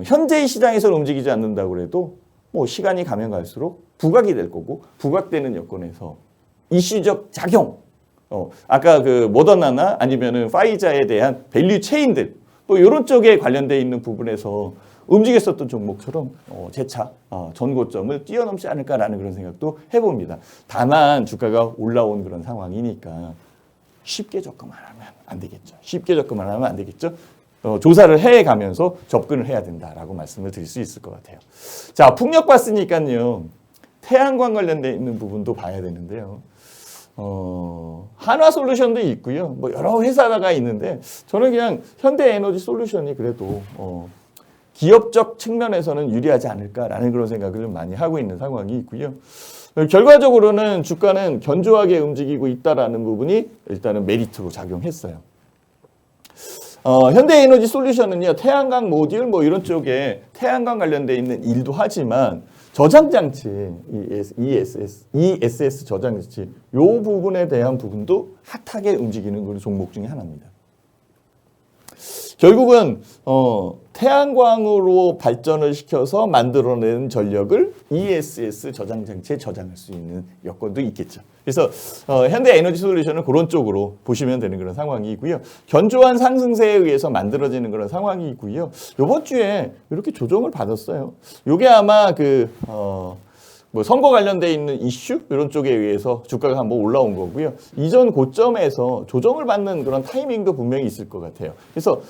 현재의 시장에서는 움직이지 않는다고 해도 시간이 가면 갈수록 부각이 될 거고 부각되는 여건에서 이슈적 작용 아까 그 모더나나 아니면은 파이자에 대한 밸류 체인들 또 이런 쪽에 관련되어 있는 부분에서 움직였었던 종목처럼 재차 전고점을 뛰어넘지 않을까라는 그런 생각도 해봅니다. 다만 주가가 올라온 그런 상황이니까 쉽게 접근만 하면 안 되겠죠. 조사를 해가면서 접근을 해야 된다라고 말씀을 드릴 수 있을 것 같아요. 자, 풍력 봤으니까요. 태양광 관련돼 있는 부분도 봐야 되는데요. 한화솔루션도 있고요. 여러 회사가 있는데 저는 그냥 현대에너지솔루션이 그래도 기업적 측면에서는 유리하지 않을까라는 그런 생각을 많이 하고 있는 상황이 있고요. 결과적으로는 주가는 견조하게 움직이고 있다라는 부분이 일단은 메리트로 작용했어요. 현대에너지솔루션은요, 태양광 모듈 이런 쪽에 태양광 관련돼 있는 일도 하지만 저장장치, ESS 저장장치 이 부분에 대한 부분도 핫하게 움직이는 그런 종목 중에 하나입니다. 결국은 태양광으로 발전을 시켜서 만들어낸 전력을 ESS 저장장치에 저장할 수 있는 여건도 있겠죠. 그래서 현대에너지솔루션은 그런 쪽으로 보시면 되는 그런 상황이고요. 견조한 상승세에 의해서 만들어지는 그런 상황이고요. 이번 주에 이렇게 조정을 받았어요. 이게 아마 선거 관련돼 있는 이슈 이런 쪽에 의해서 주가가 한번 올라온 거고요. 이전 고점에서 조정을 받는 그런 타이밍도 분명히 있을 것 같아요. 그래서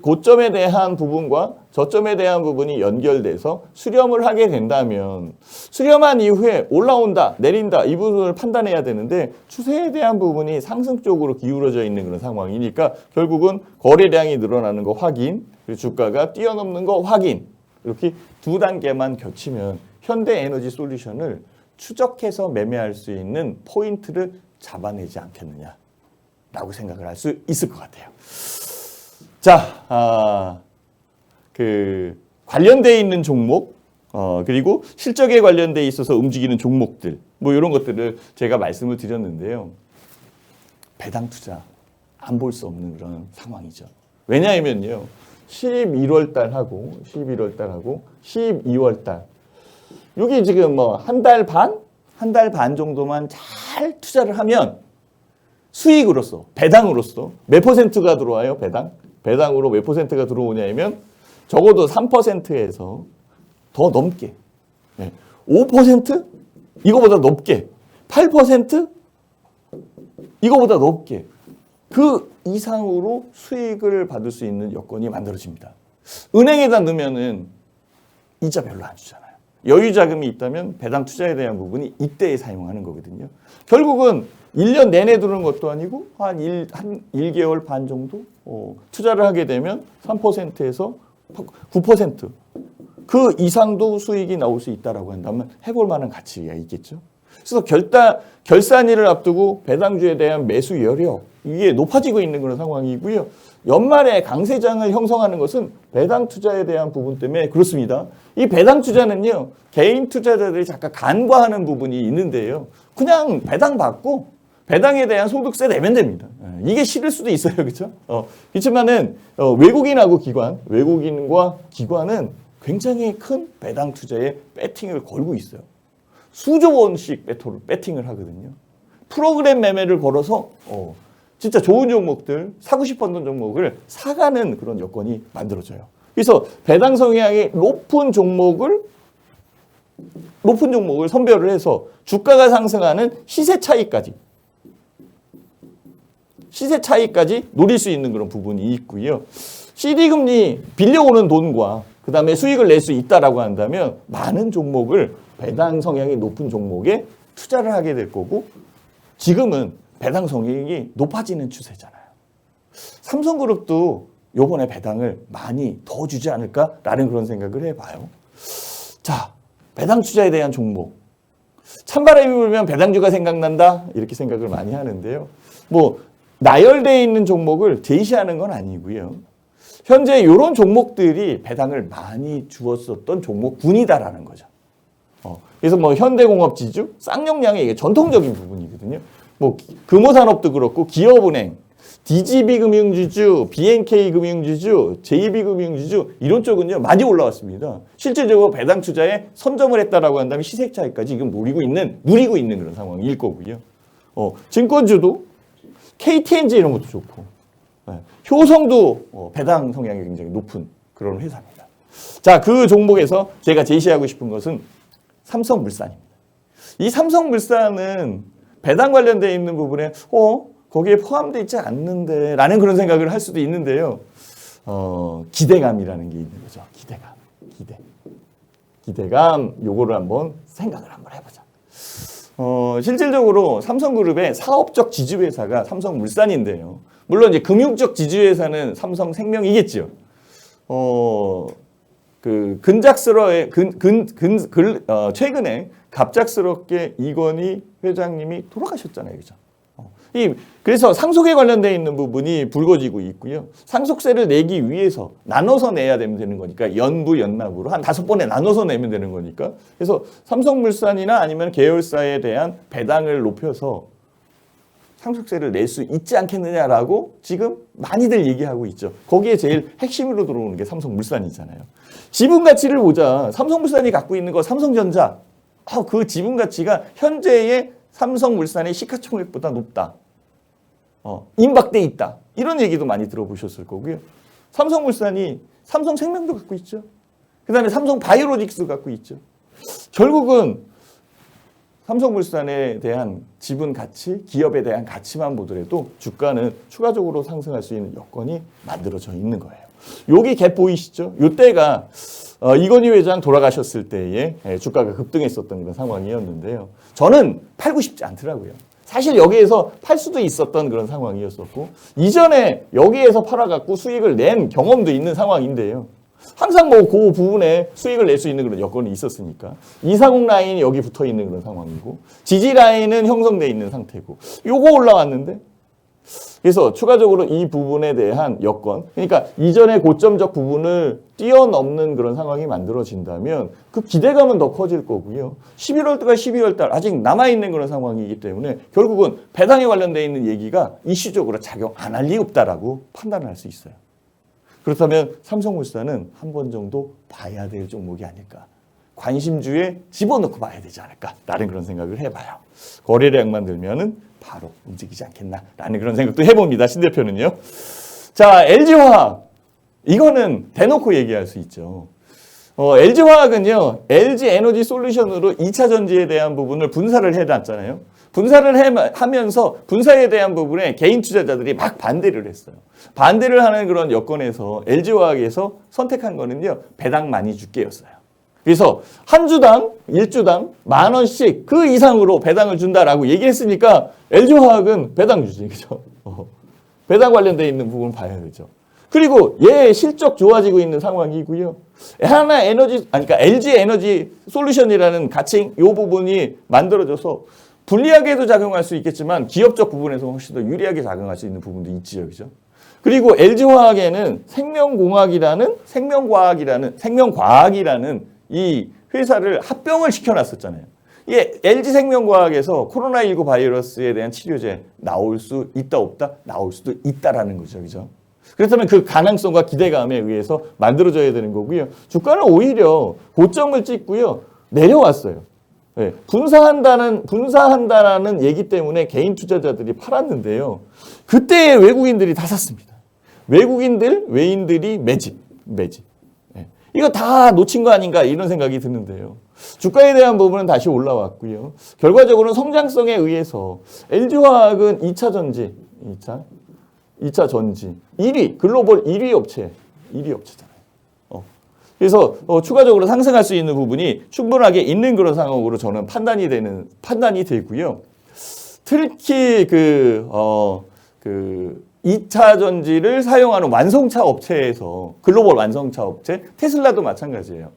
고점에 대한 부분과 저점에 대한 부분이 연결돼서 수렴을 하게 된다면 수렴한 이후에 올라온다, 내린다 이 부분을 판단해야 되는데 추세에 대한 부분이 상승 쪽으로 기울어져 있는 그런 상황이니까 결국은 거래량이 늘어나는 거 확인, 그리고 주가가 뛰어넘는 거 확인 이렇게 두 단계만 겹치면 현대에너지솔루션을 추적해서 매매할 수 있는 포인트를 잡아내지 않겠느냐라고 생각을 할 수 있을 것 같아요. 자, 관련되어 있는 종목, 그리고 실적에 관련되어 있어서 움직이는 종목들, 이런 것들을 제가 말씀을 드렸는데요. 배당 투자 안 볼 수 없는 그런 상황이죠. 왜냐하면요, 11월 달하고 12월 달 여기 지금 한 달 반 정도만 잘 투자를 하면 수익으로서, 배당으로서 몇 퍼센트가 들어와요? 배당으로 몇 퍼센트가 들어오냐면 적어도 3%에서 더 넘게, 5%? 이거보다 높게, 8%? 이거보다 높게 그 이상으로 수익을 받을 수 있는 여건이 만들어집니다. 은행에다 넣으면은 이자 별로 안 주잖아요. 여유 자금이 있다면 배당 투자에 대한 부분이 이때에 사용하는 거거든요. 결국은 1년 내내 들어오는 것도 아니고 한 1개월 반 정도 투자를 하게 되면 3%에서 9% 그 이상도 수익이 나올 수 있다라고 한다면 해볼 만한 가치가 있겠죠. 그래서 결산일을 앞두고 배당주에 대한 매수 여력 이게 높아지고 있는 그런 상황이고요. 연말에 강세장을 형성하는 것은 배당 투자에 대한 부분 때문에 그렇습니다. 이 배당 투자는요, 개인 투자자들이 잠깐 간과하는 부분이 있는데요. 그냥 배당 받고 배당에 대한 소득세 내면 됩니다. 이게 싫을 수도 있어요, 그렇죠? 그렇지만은 외국인과 기관은 굉장히 큰 배당 투자에 배팅을 걸고 있어요. 수조 원씩 배팅을 하거든요. 프로그램 매매를 걸어서 진짜 좋은 종목들, 사고 싶었던 종목을 사가는 그런 여건이 만들어져요. 그래서 배당 성향이 높은 종목을 선별을 해서 주가가 상승하는 시세 차이까지 노릴 수 있는 그런 부분이 있고요. CD금리 빌려오는 돈과 그 다음에 수익을 낼 수 있다라고 한다면 많은 종목을 배당 성향이 높은 종목에 투자를 하게 될 거고 지금은 배당 성향이 높아지는 추세잖아요. 삼성그룹도 요번에 배당을 많이 더 주지 않을까라는 그런 생각을 해봐요. 자, 배당 투자에 대한 종목. 찬바람이 불면 배당주가 생각난다 이렇게 생각을 많이 하는데요. 뭐 나열되어 있는 종목을 제시하는 건 아니고요. 현재 이런 종목들이 배당을 많이 주었었던 종목군이다라는 거죠. 그래서 뭐 현대공업지주, 쌍용량의 이게 전통적인 부분이거든요. 뭐 금호산업도 그렇고 기업은행, DGB금융주주, BNK금융주주, JB금융주주 이런 쪽은요 많이 올라왔습니다. 실질적으로 배당 투자에 선점을 했다라고 한다면 시세 차이까지 지금 누리고 있는 그런 상황일 거고요. 증권주도 KTNG 이런 것도 좋고, 효성도 배당 성향이 굉장히 높은 그런 회사입니다. 자, 그 종목에서 제가 제시하고 싶은 것은 삼성물산입니다. 이 삼성물산은 배당 관련되어 있는 부분에 거기에 포함되어 있지 않는데 라는 그런 생각을 할 수도 있는데요. 기대감이라는 게 있는 거죠. 기대감 요거를 한번 생각을 한번 해보자. 실질적으로 삼성그룹의 사업적 지주회사가 삼성물산인데요. 물론 이제 금융적 지주회사는 삼성생명이겠죠. 최근에 갑작스럽게 이건희 회장님이 돌아가셨잖아요, 그죠? 그래서 상속에 관련되어 있는 부분이 불거지고 있고요. 상속세를 내기 위해서 나눠서 내야 되는 거니까 연납으로 한 5번에 나눠서 내면 되는 거니까. 그래서 삼성물산이나 아니면 계열사에 대한 배당을 높여서 상속세를 낼 수 있지 않겠느냐라고 지금 많이들 얘기하고 있죠. 거기에 제일 핵심으로 들어오는 게 삼성물산이잖아요. 지분 가치를 보자. 삼성물산이 갖고 있는 거 삼성전자. 그 지분 가치가 현재의 삼성물산의 시가총액보다 높다. 임박돼 있다. 이런 얘기도 많이 들어보셨을 거고요. 삼성물산이 삼성생명도 갖고 있죠. 그 다음에 삼성바이오로직스도 갖고 있죠. 결국은 삼성물산에 대한 지분 가치, 기업에 대한 가치만 보더라도 주가는 추가적으로 상승할 수 있는 여건이 만들어져 있는 거예요. 여기 갭 보이시죠? 이때가 이건희 회장 돌아가셨을 때에 주가가 급등했었던 그런 상황이었는데요. 저는 팔고 싶지 않더라고요. 사실 여기에서 팔 수도 있었던 그런 상황이었었고 이전에 여기에서 팔아갖고 수익을 낸 경험도 있는 상황인데요. 항상 뭐 그 부분에 수익을 낼 수 있는 그런 여건이 있었으니까 240 라인이 여기 붙어 있는 그런 상황이고 지지 라인은 형성돼 있는 상태고 요거 올라왔는데 그래서 추가적으로 이 부분에 대한 여건 그러니까 이전의 고점적 부분을 뛰어넘는 그런 상황이 만들어진다면 그 기대감은 더 커질 거고요. 11월달, 12월달 아직 남아있는 그런 상황이기 때문에 결국은 배당에 관련되어 있는 얘기가 이슈적으로 작용 안 할 리 없다라고 판단을 할 수 있어요. 그렇다면 삼성물산은 한 번 정도 봐야 될 종목이 아닐까. 관심주에 집어넣고 봐야 되지 않을까라는 그런 생각을 해봐요. 거래량만 들면은 바로 움직이지 않겠나라는 그런 생각도 해봅니다. 신 대표는요. 자, LG화학. 이거는 대놓고 얘기할 수 있죠. LG화학은요. LG에너지솔루션으로 2차 전지에 대한 부분을 분사를 해놨잖아요. 분사를 하면서 분사에 대한 부분에 개인 투자자들이 막 반대를 했어요. 반대를 하는 그런 여건에서 LG화학에서 선택한 거는요. 배당 많이 줄게였어요. 그래서 한 주당, 일주당 10,000원씩 그 이상으로 배당을 준다라고 얘기를 했으니까 LG화학은 배당 주지, 그죠? 배당 관련돼 있는 부분 봐야 되죠. 그리고 얘 실적 좋아지고 있는 상황이고요. 하나 에너지, 아니, 그러니까 LG 에너지 솔루션이라는 가칭 이 부분이 만들어져서 불리하게도 작용할 수 있겠지만 기업적 부분에서 훨씬 더 유리하게 작용할 수 있는 부분도 있지요, 그죠? 그리고 LG화학에는 생명과학이라는 이 회사를 합병을 시켜놨었잖아요. 이게 LG생명과학에서 코로나19 바이러스에 대한 치료제 나올 수 있다 없다? 나올 수도 있다라는 거죠, 그죠? 그렇다면 그 가능성과 기대감에 의해서 만들어져야 되는 거고요. 주가는 오히려 고점을 찍고요. 내려왔어요. 네, 분사한다라는 얘기 때문에 개인 투자자들이 팔았는데요. 그때 외국인들이 다 샀습니다. 외인들이 매집. 네, 이거 다 놓친 거 아닌가 이런 생각이 드는데요. 주가에 대한 부분은 다시 올라왔고요. 결과적으로는 성장성에 의해서 LG화학은 2차 전지 1위, 글로벌 1위 업체잖아요. 그래서 추가적으로 상승할 수 있는 부분이 충분하게 있는 그런 상황으로 저는 판단이 되고요. 특히 그 2차 전지를 사용하는 완성차 업체에서 글로벌 완성차 업체 테슬라도 마찬가지예요.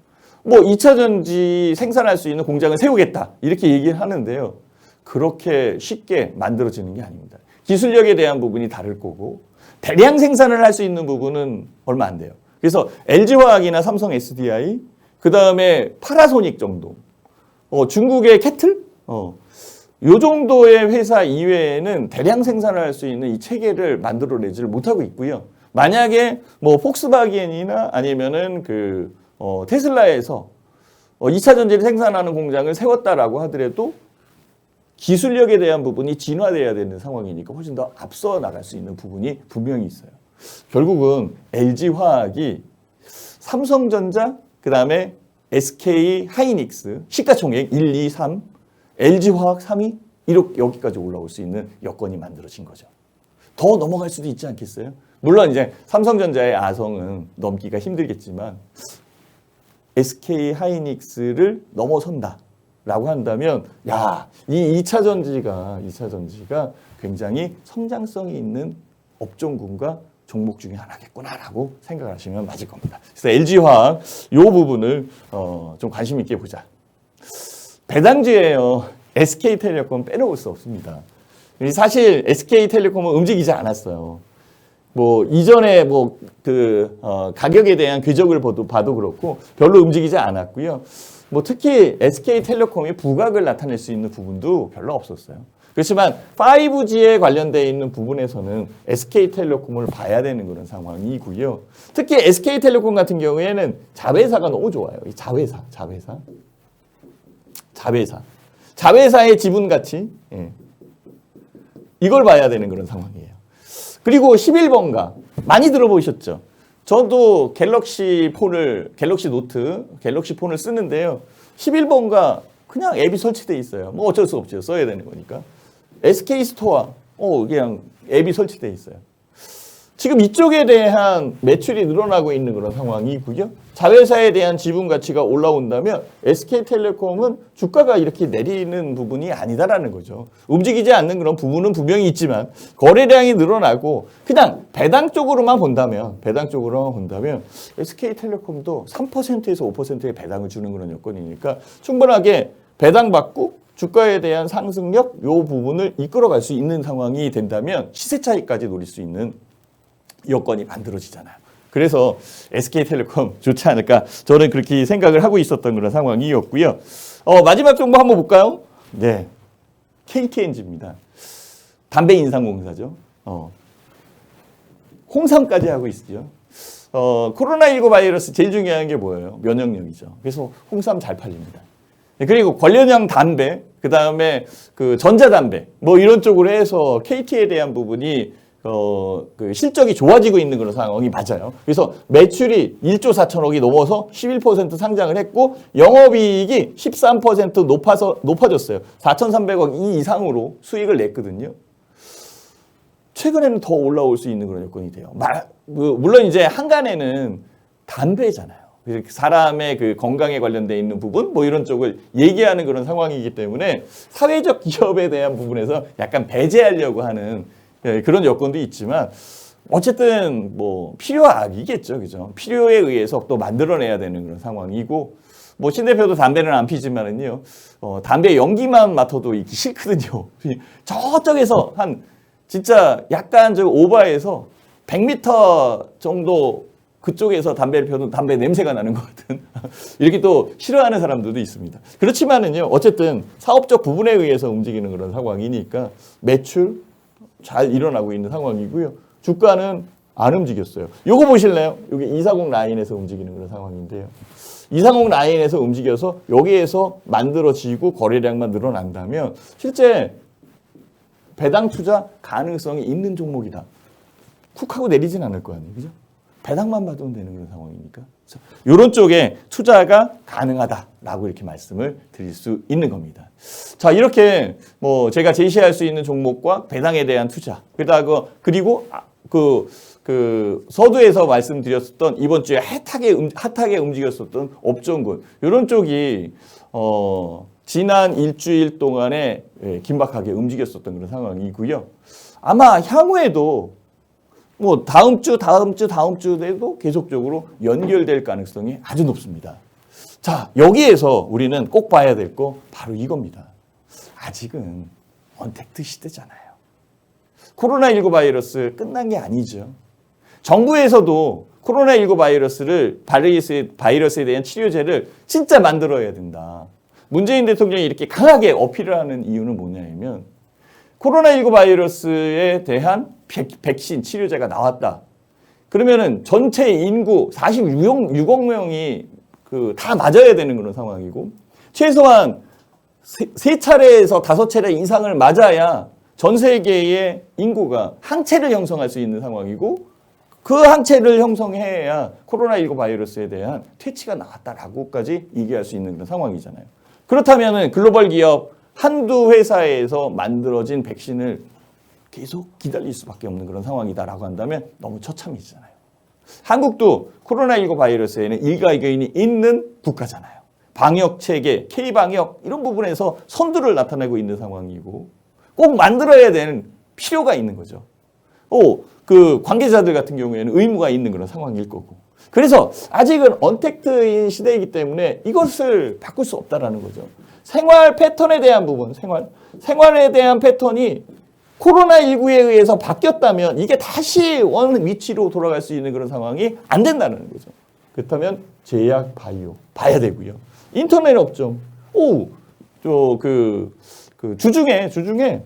뭐 2차 전지 생산할 수 있는 공장을 세우겠다 이렇게 얘기를 하는데요. 그렇게 쉽게 만들어지는 게 아닙니다. 기술력에 대한 부분이 다를 거고 대량 생산을 할 수 있는 부분은 얼마 안 돼요. 그래서 LG화학이나 삼성 SDI, 그 다음에 파라소닉 정도, 중국의 캐틀, 요 정도의 회사 이외에는 대량 생산을 할 수 있는 이 체계를 만들어내지를 못하고 있고요. 만약에 뭐 폭스바겐이나 아니면은 테슬라에서 2차 전지를 생산하는 공장을 세웠다라고 하더라도 기술력에 대한 부분이 진화돼야 되는 상황이니까 훨씬 더 앞서 나갈 수 있는 부분이 분명히 있어요. 결국은 LG화학이 삼성전자, 그 다음에 SK 하이닉스, 시가총액 1, 2, 3, LG화학 3위, 이렇게 여기까지 올라올 수 있는 여건이 만들어진 거죠. 더 넘어갈 수도 있지 않겠어요? 물론 이제 삼성전자의 아성은 넘기가 힘들겠지만 SK 하이닉스를 넘어선다. 라고 한다면, 이 2차 전지가 굉장히 성장성이 있는 업종군과 종목 중에 하나겠구나라고 생각을 하시면 맞을 겁니다. 그래서 LG화학 이 부분을 좀 관심 있게 보자. 배당주예요. SK텔레콤 빼놓을 수 없습니다. 사실 SK텔레콤은 움직이지 않았어요. 뭐 이전에 가격에 대한 궤적을 봐도 그렇고 별로 움직이지 않았고요. 뭐 특히 SK텔레콤이 부각을 나타낼 수 있는 부분도 별로 없었어요. 그렇지만 5G에 관련되어 있는 부분에서는 SK텔레콤을 봐야 되는 그런 상황이고요. 특히 SK텔레콤 같은 경우에는 자회사가 너무 좋아요. 이 자회사의 지분 가치, 이걸 봐야 되는 그런 상황이에요. 그리고 11번가 많이 들어보셨죠? 저도 갤럭시 노트, 갤럭시 폰을 쓰는데요. 11번가 그냥 앱이 설치되어 있어요. 뭐 어쩔 수 없죠. 써야 되는 거니까. SK 스토어, 그냥 앱이 설치되어 있어요. 지금 이쪽에 대한 매출이 늘어나고 있는 그런 상황이고요. 자회사에 대한 지분 가치가 올라온다면 SK텔레콤은 주가가 이렇게 내리는 부분이 아니다라는 거죠. 움직이지 않는 그런 부분은 분명히 있지만 거래량이 늘어나고 그냥 배당 쪽으로만 본다면 SK텔레콤도 3%에서 5%의 배당을 주는 그런 여건이니까 충분하게 배당받고 주가에 대한 상승력 이 부분을 이끌어갈 수 있는 상황이 된다면 시세 차익까지 노릴 수 있는 여건이 만들어지잖아요. 그래서 SK텔레콤 좋지 않을까 저는 그렇게 생각을 하고 있었던 그런 상황이었고요. 마지막 정보 한번 볼까요? 네, KTNG입니다. 담배 인상공사죠. 홍삼까지 하고 있죠. 코로나19 바이러스 제일 중요한 게 뭐예요? 면역력이죠. 그래서 홍삼 잘 팔립니다. 그리고 관련형 담배, 그 다음에 전자담배, 뭐 이런 쪽으로 해서 KT에 대한 부분이 실적이 좋아지고 있는 그런 상황이 맞아요. 그래서 매출이 1조 4천억이 넘어서 11% 상장을 했고 영업이익이 13% 높아졌어요. 4,300억 이상으로 수익을 냈거든요. 최근에는 더 올라올 수 있는 그런 여건이 돼요. 물론 이제 한간에는 담배잖아요. 사람의 그 건강에 관련돼 있는 부분 뭐 이런 쪽을 얘기하는 그런 상황이기 때문에 사회적 기업에 대한 부분에서 약간 배제하려고 하는 그런 여건도 있지만 어쨌든 뭐 필요와 악이겠죠, 그죠? 필요에 의해서 또 만들어내야 되는 그런 상황이고 뭐 신 대표도 담배는 안 피지만은요, 담배 연기만 맡아도 이게 싫거든요. 저쪽에서 한 진짜 약간 저 오바해서 100m 정도 그쪽에서 담배를 펴도 담배 냄새가 나는 것 같은 이렇게 또 싫어하는 사람들도 있습니다. 그렇지만은요, 어쨌든 사업적 부분에 의해서 움직이는 그런 상황이니까 매출 잘 일어나고 있는 상황이고요. 주가는 안 움직였어요. 요거 보실래요? 이게 240 라인에서 움직이는 그런 상황인데요. 240 라인에서 움직여서 여기에서 만들어지고 거래량만 늘어난다면 실제 배당 투자 가능성이 있는 종목이다. 쿡 하고 내리진 않을 거 아니에요. 그죠? 배당만 받으면 되는 그런 상황이니까. 이런 쪽에 투자가 가능하다라고 이렇게 말씀을 드릴 수 있는 겁니다. 자, 이렇게 뭐 제가 제시할 수 있는 종목과 배당에 대한 투자. 그리고 그 서두에서 말씀드렸었던 이번 주에 핫하게 움직였었던 업종군. 이런 쪽이 지난 일주일 동안에 긴박하게 움직였었던 그런 상황이고요. 아마 향후에도 뭐 다음 주에도 계속적으로 연결될 가능성이 아주 높습니다. 자, 여기에서 우리는 꼭 봐야 될 거 바로 이겁니다. 아직은 언택트 시대잖아요. 코로나19 바이러스 끝난 게 아니죠. 정부에서도 코로나19 바이러스에 대한 치료제를 진짜 만들어야 된다. 문재인 대통령이 이렇게 강하게 어필을 하는 이유는 뭐냐면 코로나19 바이러스에 대한 백신 치료제가 나왔다. 그러면은 전체 인구 46억 명이 다 맞아야 되는 그런 상황이고 최소한 3차례에서 5차례 이상을 맞아야 전 세계의 인구가 항체를 형성할 수 있는 상황이고 그 항체를 형성해야 코로나19 바이러스에 대한 퇴치가 나왔다라고까지 얘기할 수 있는 그런 상황이잖아요. 그렇다면 글로벌 기업 한두 회사에서 만들어진 백신을 계속 기다릴 수밖에 없는 그런 상황이다라고 한다면 너무 처참해지잖아요. 한국도 코로나19 바이러스에는 일가견이 있는 국가잖아요. 방역체계, K방역 이런 부분에서 선두를 나타내고 있는 상황이고 꼭 만들어야 되는 필요가 있는 거죠. 그 관계자들 같은 경우에는 의무가 있는 그런 상황일 거고. 그래서 아직은 언택트인 시대이기 때문에 이것을 바꿀 수 없다라는 거죠. 생활 패턴에 대한 부분, 생활에 대한 패턴이 코로나19에 의해서 바뀌었다면 이게 다시 원 위치로 돌아갈 수 있는 그런 상황이 안 된다는 거죠. 그렇다면 제약, 바이오 봐야 되고요. 인터넷 업종, 주중에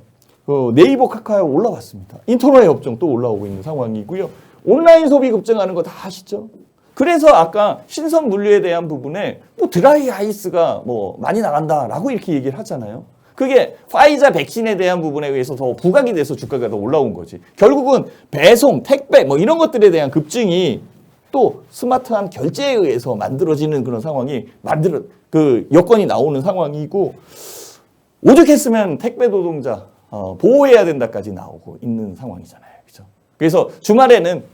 네이버, 카카오 올라왔습니다. 인터넷 업종 또 올라오고 있는 상황이고요. 온라인 소비 급증하는 거 다 아시죠? 그래서 아까 신선 물류에 대한 부분에 뭐 드라이 아이스가 뭐 많이 나간다라고 이렇게 얘기를 하잖아요. 그게 파이자 백신에 대한 부분에 의해서 더 부각이 돼서 주가가 더 올라온 거지. 결국은 배송, 택배 뭐 이런 것들에 대한 급증이 또 스마트한 결제에 의해서 만들어지는 그런 상황이 여건이 나오는 상황이고 오죽했으면 택배 노동자 보호해야 된다까지 나오고 있는 상황이잖아요. 그렇죠? 그래서 주말에는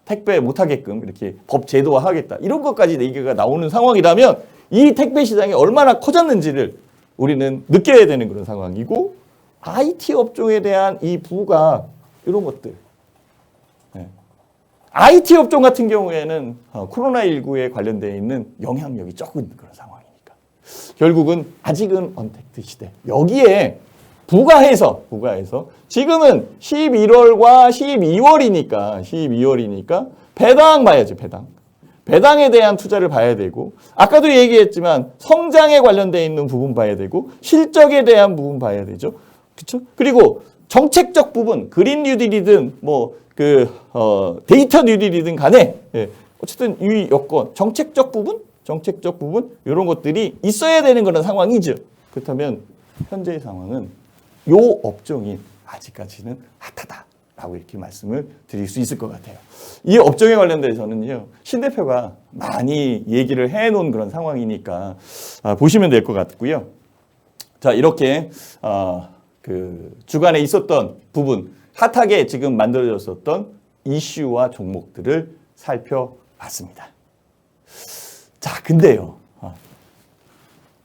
택배 못하게끔 이렇게 법 제도화하겠다. 이런 것까지 얘기가 나오는 상황이라면 이 택배 시장이 얼마나 커졌는지를 우리는 느껴야 되는 그런 상황이고 IT 업종에 대한 이 부가 이런 것들. IT 업종 같은 경우에는 코로나19에 관련되어 있는 영향력이 적은 그런 상황이니까. 결국은 아직은 언택트 시대. 여기에 부가해서 지금은 11월과 12월이니까 배당 봐야지, 배당에 대한 투자를 봐야 되고 아까도 얘기했지만 성장에 관련되어 있는 부분 봐야 되고 실적에 대한 부분 봐야 되죠. 그렇죠? 그리고 정책적 부분, 그린 뉴딜이든 데이터 뉴딜이든 간에 어쨌든 이 여건, 정책적 부분 이런 것들이 있어야 되는 그런 상황이죠. 그렇다면 현재의 상황은 요 업종이 아직까지는 핫하다라고 이렇게 말씀을 드릴 수 있을 것 같아요. 이 업종에 관련돼서는요, 신 대표가 많이 얘기를 해놓은 그런 상황이니까 보시면 될 것 같고요. 자, 이렇게 주간에 있었던 부분, 핫하게 지금 만들어졌었던 이슈와 종목들을 살펴봤습니다. 자, 근데요.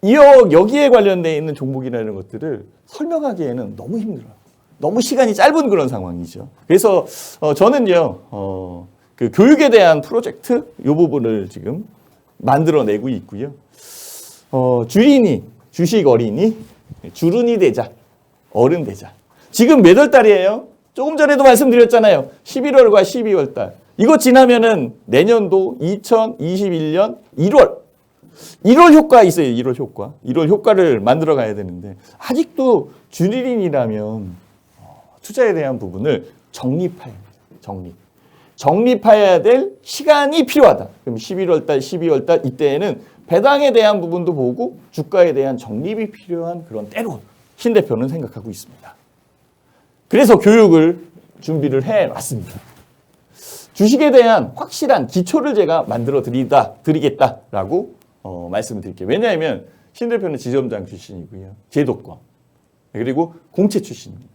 여기에 관련되어 있는 종목이나 이런 것들을 설명하기에는 너무 힘들어요. 너무 시간이 짧은 그런 상황이죠. 그래서 저는요, 그 교육에 대한 프로젝트 이 부분을 지금 만들어내고 있고요. 주린이, 주식 어린이, 주른이 되자, 어른 되자. 지금 몇 월 달이에요? 조금 전에도 말씀드렸잖아요. 11월과 12월 달. 이거 지나면은 내년도 2021년 1월 효과 있어요. 1월 효과. 1월 효과를 만들어 가야 되는데 아직도 주린이라면 투자에 대한 부분을 정립해야 돼요. 정립해야 될 시간이 필요하다. 그럼 11월 달, 12월 달 이때에는 배당에 대한 부분도 보고 주가에 대한 정립이 필요한 그런 때로 신 대표는 생각하고 있습니다. 그래서 교육을 준비를 해왔습니다. 주식에 대한 확실한 기초를 제가 만들어 드리겠다라고 말씀을 드릴게요. 왜냐하면 신 대표는 지점장 출신이고요. 제도권 그리고 공채 출신입니다.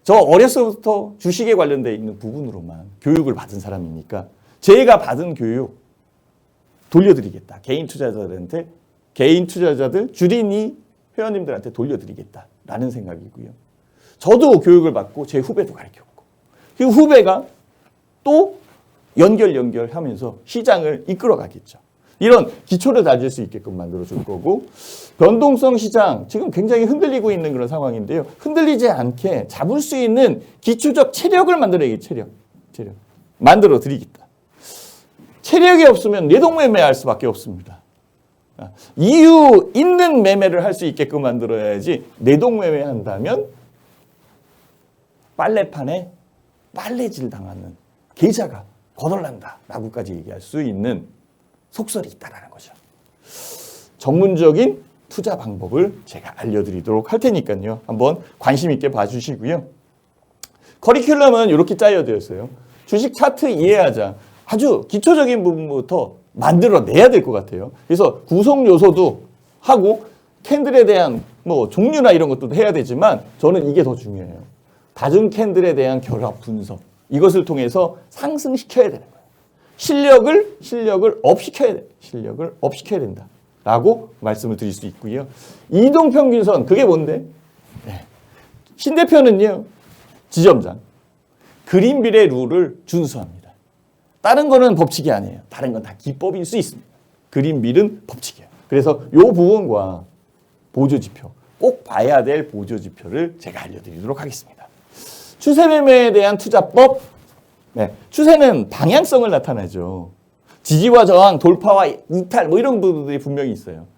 저 어렸을 때부터 주식에 관련되어 있는 부분으로만 교육을 받은 사람이니까 제가 받은 교육 돌려드리겠다. 개인 투자자들 주린이 회원님들한테 돌려드리겠다라는 생각이고요. 저도 교육을 받고 제 후배도 가르쳤고 그 후배가 또 연결하면서 시장을 이끌어 가겠죠. 이런 기초를 다질 수 있게끔 만들어줄 거고 변동성 시장 지금 굉장히 흔들리고 있는 그런 상황인데요. 흔들리지 않게 잡을 수 있는 기초적 체력을 만들어야겠죠. 체력. 만들어 드리겠다. 체력이 없으면 내동매매할 수밖에 없습니다. 이유 있는 매매를 할 수 있게끔 만들어야지 내동매매 한다면 빨래판에 빨래질 당하는 계좌가 거덜난다라고까지 얘기할 수 있는 속설이 있다는 거죠. 전문적인 투자 방법을 제가 알려드리도록 할 테니까요. 한번 관심 있게 봐주시고요. 커리큘럼은 이렇게 짜여져 있어요. 주식 차트 이해하자. 아주 기초적인 부분부터 만들어내야 될 것 같아요. 그래서 구성 요소도 하고 캔들에 대한 뭐 종류나 이런 것도 해야 되지만 저는 이게 더 중요해요. 다중 캔들에 대한 결합 분석. 이것을 통해서 상승시켜야 되는 거예요. 실력을 업시켜야 돼. 실력을 업시켜야 된다. 라고 말씀을 드릴 수 있고요. 이동평균선, 그게 뭔데? 네. 신 대표는요, 지점장. 그린빌의 룰을 준수합니다. 다른 거는 법칙이 아니에요. 다른 건 다 기법일 수 있습니다. 그린빌은 법칙이에요. 그래서 이 부분과 보조지표, 꼭 봐야 될 보조지표를 제가 알려드리도록 하겠습니다. 추세매매에 대한 투자법. 네. 추세는 방향성을 나타내죠. 지지와 저항, 돌파와 이탈 뭐 이런 부분들이 분명히 있어요.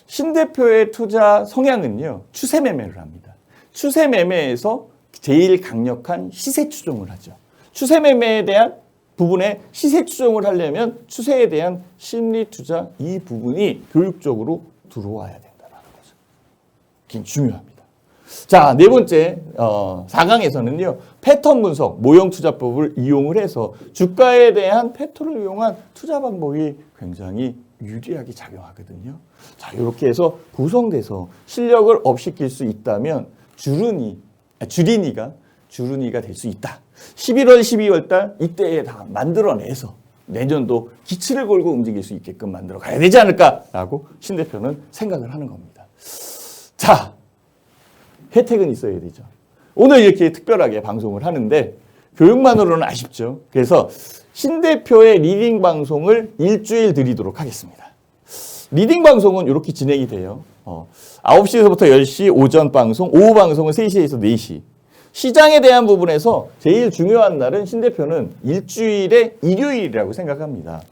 신 대표의 투자 성향은요. 추세매매를 합니다. 추세매매에서 제일 강력한 시세 추종을 하죠. 추세매매에 대한 부분에 시세 추종을 하려면 추세에 대한 심리 투자 이 부분이 교육적으로 들어와야 된다는 거죠. 굉장히 중요합니다. 자, 네 번째 4강에서는요. 패턴 분석, 모형 투자법을 이용을 해서 주가에 대한 패턴을 이용한 투자 방법이 굉장히 유리하게 작용하거든요. 자, 이렇게 해서 구성돼서 실력을 업시킬 수 있다면 주린이가 될 수 있다. 11월, 12월 달 이때에 다 만들어내서 내년도 기치를 걸고 움직일 수 있게끔 만들어 가야 되지 않을까라고 신 대표는 생각을 하는 겁니다. 자, 혜택은 있어야 되죠. 오늘 이렇게 특별하게 방송을 하는데 교육만으로는 아쉽죠. 그래서 신 대표의 리딩 방송을 일주일 드리도록 하겠습니다. 리딩 방송은 이렇게 진행이 돼요. 9시에서부터 10시 오전 방송, 오후 방송은 3시에서 4시. 시장에 대한 부분에서 제일 중요한 날은 신 대표는 일주일의 일요일이라고 생각합니다.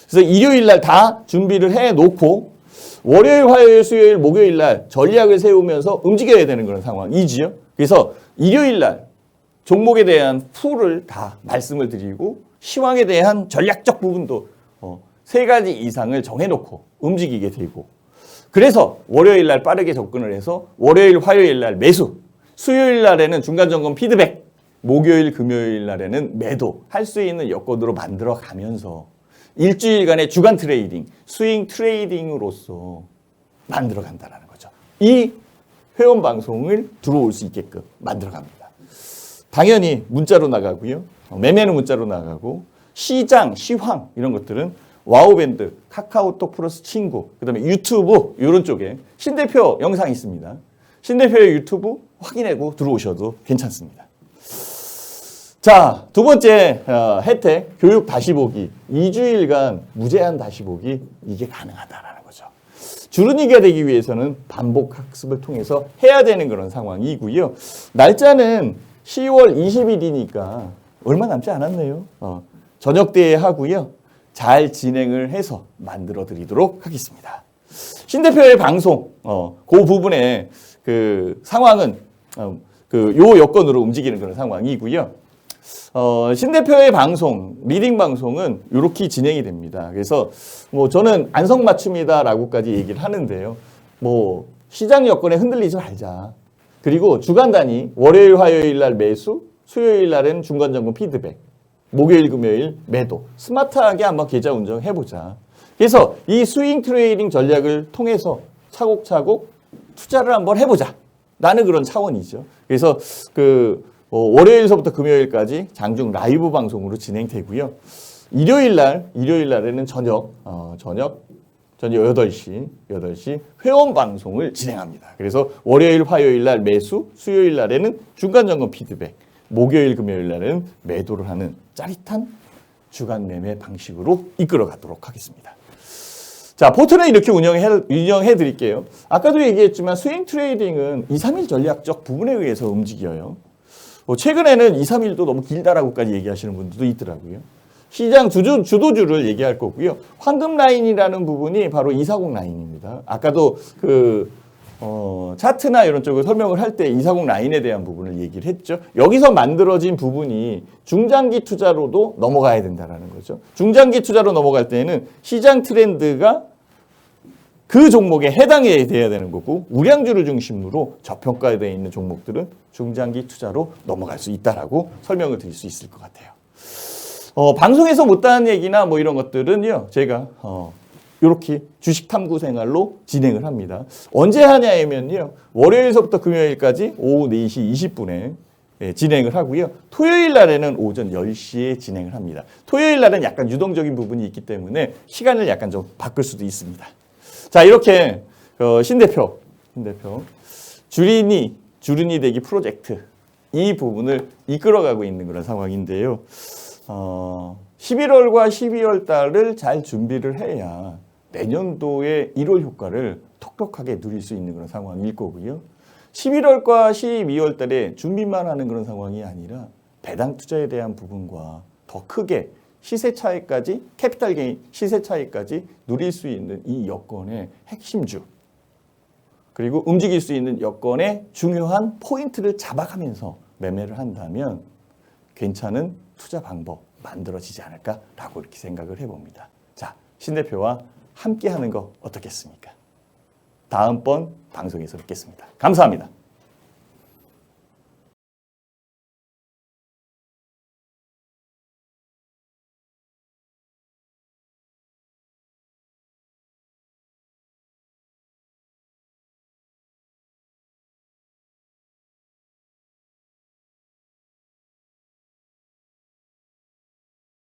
그래서 일요일 날 다 준비를 해놓고 월요일, 화요일, 수요일, 목요일 날 전략을 세우면서 움직여야 되는 그런 상황이지요. 그래서 일요일 날 종목에 대한 풀을 다 말씀을 드리고 시황에 대한 전략적 부분도 3가지 이상을 정해놓고 움직이게 되고 그래서 월요일 날 빠르게 접근을 해서 월요일, 화요일 날 매수, 수요일 날에는 중간 점검 피드백, 목요일, 금요일 날에는 매도 할 수 있는 여건으로 만들어 가면서 일주일간의 주간 트레이딩, 스윙 트레이딩으로서 만들어 간다는 거죠. 이 회원 방송을 들어올 수 있게끔 만들어 갑니다. 당연히 문자로 나가고요. 매매는 문자로 나가고 시장, 시황 이런 것들은 와우밴드, 카카오톡 플러스 친구, 그다음에 유튜브 이런 쪽에 신 대표 영상이 있습니다. 신 대표의 유튜브 확인하고 들어오셔도 괜찮습니다. 자, 두 번째 혜택, 교육 다시 보기. 2주일간 무제한 다시 보기, 이게 가능하다라는 거죠. 주른이가 되기 위해서는 반복 학습을 통해서 해야 되는 그런 상황이고요. 날짜는 10월 20일이니까 얼마 남지 않았네요. 저녁 때에 하고요. 잘 진행을 해서 만들어 드리도록 하겠습니다. 신 대표의 방송, 그 부분에 그 상황은 요 여건으로 움직이는 그런 상황이고요. 신 대표의 방송, 리딩 방송은 이렇게 진행이 됩니다. 그래서 뭐 저는 안성맞춤이다라고까지 얘기를 하는데요. 뭐 시장 여건에 흔들리지 말자. 그리고 주간 단위, 월요일, 화요일 날 매수, 수요일 날은 중간 점검 피드백, 목요일, 금요일 매도, 스마트하게 한번 계좌 운영해보자. 그래서 이 스윙 트레이딩 전략을 통해서 차곡차곡 투자를 한번 해보자. 라는 그런 차원이죠. 그래서 월요일서부터 금요일까지 장중 라이브 방송으로 진행되고요. 일요일 날에는 저녁 8시 회원 방송을 진행합니다. 그래서 월요일, 화요일 날 매수, 수요일 날에는 중간 점검 피드백, 목요일, 금요일 날에는 매도를 하는 짜릿한 주간 매매 방식으로 이끌어 가도록 하겠습니다. 자, 포트는 이렇게 운영해 드릴게요. 아까도 얘기했지만 스윙 트레이딩은 2, 3일 전략적 부분에 의해서 움직여요. 최근에는 2, 3일도 너무 길다라고까지 얘기하시는 분들도 있더라고요. 시장 주도주를 얘기할 거고요. 황금 라인이라는 부분이 바로 240 라인입니다. 아까도 차트나 이런 쪽을 설명을 할 때 240 라인에 대한 부분을 얘기를 했죠. 여기서 만들어진 부분이 중장기 투자로도 넘어가야 된다는 거죠. 중장기 투자로 넘어갈 때는 시장 트렌드가 그 종목에 해당이 돼야 되는 거고, 우량주를 중심으로 저평가되어 있는 종목들은 중장기 투자로 넘어갈 수 있다라고 설명을 드릴 수 있을 것 같아요. 방송에서 못다한 얘기나 뭐 이런 것들은요, 제가 이렇게 주식 탐구 생활로 진행을 합니다. 언제 하냐면요, 월요일서부터 금요일까지 오후 4시 20분에 진행을 하고요. 토요일 날에는 오전 10시에 진행을 합니다. 토요일 날은 약간 유동적인 부분이 있기 때문에 시간을 약간 좀 바꿀 수도 있습니다. 자, 이렇게 신 대표 주린이 되기 프로젝트, 이 부분을 이끌어가고 있는 그런 상황인데요. 11월과 12월 달을 잘 준비를 해야 내년도의 1월 효과를 톡톡하게 누릴 수 있는 그런 상황일 거고요. 11월과 12월 달에 준비만 하는 그런 상황이 아니라 배당 투자에 대한 부분과 더 크게 시세 차익까지, 캐피탈 게인 시세 차익까지 누릴 수 있는 이 여건의 핵심주, 그리고 움직일 수 있는 여건의 중요한 포인트를 잡아가면서 매매를 한다면 괜찮은 투자 방법 만들어지지 않을까라고 이렇게 생각을 해봅니다. 자, 신 대표와 함께 하는 거 어떻겠습니까? 다음번 방송에서 뵙겠습니다. 감사합니다.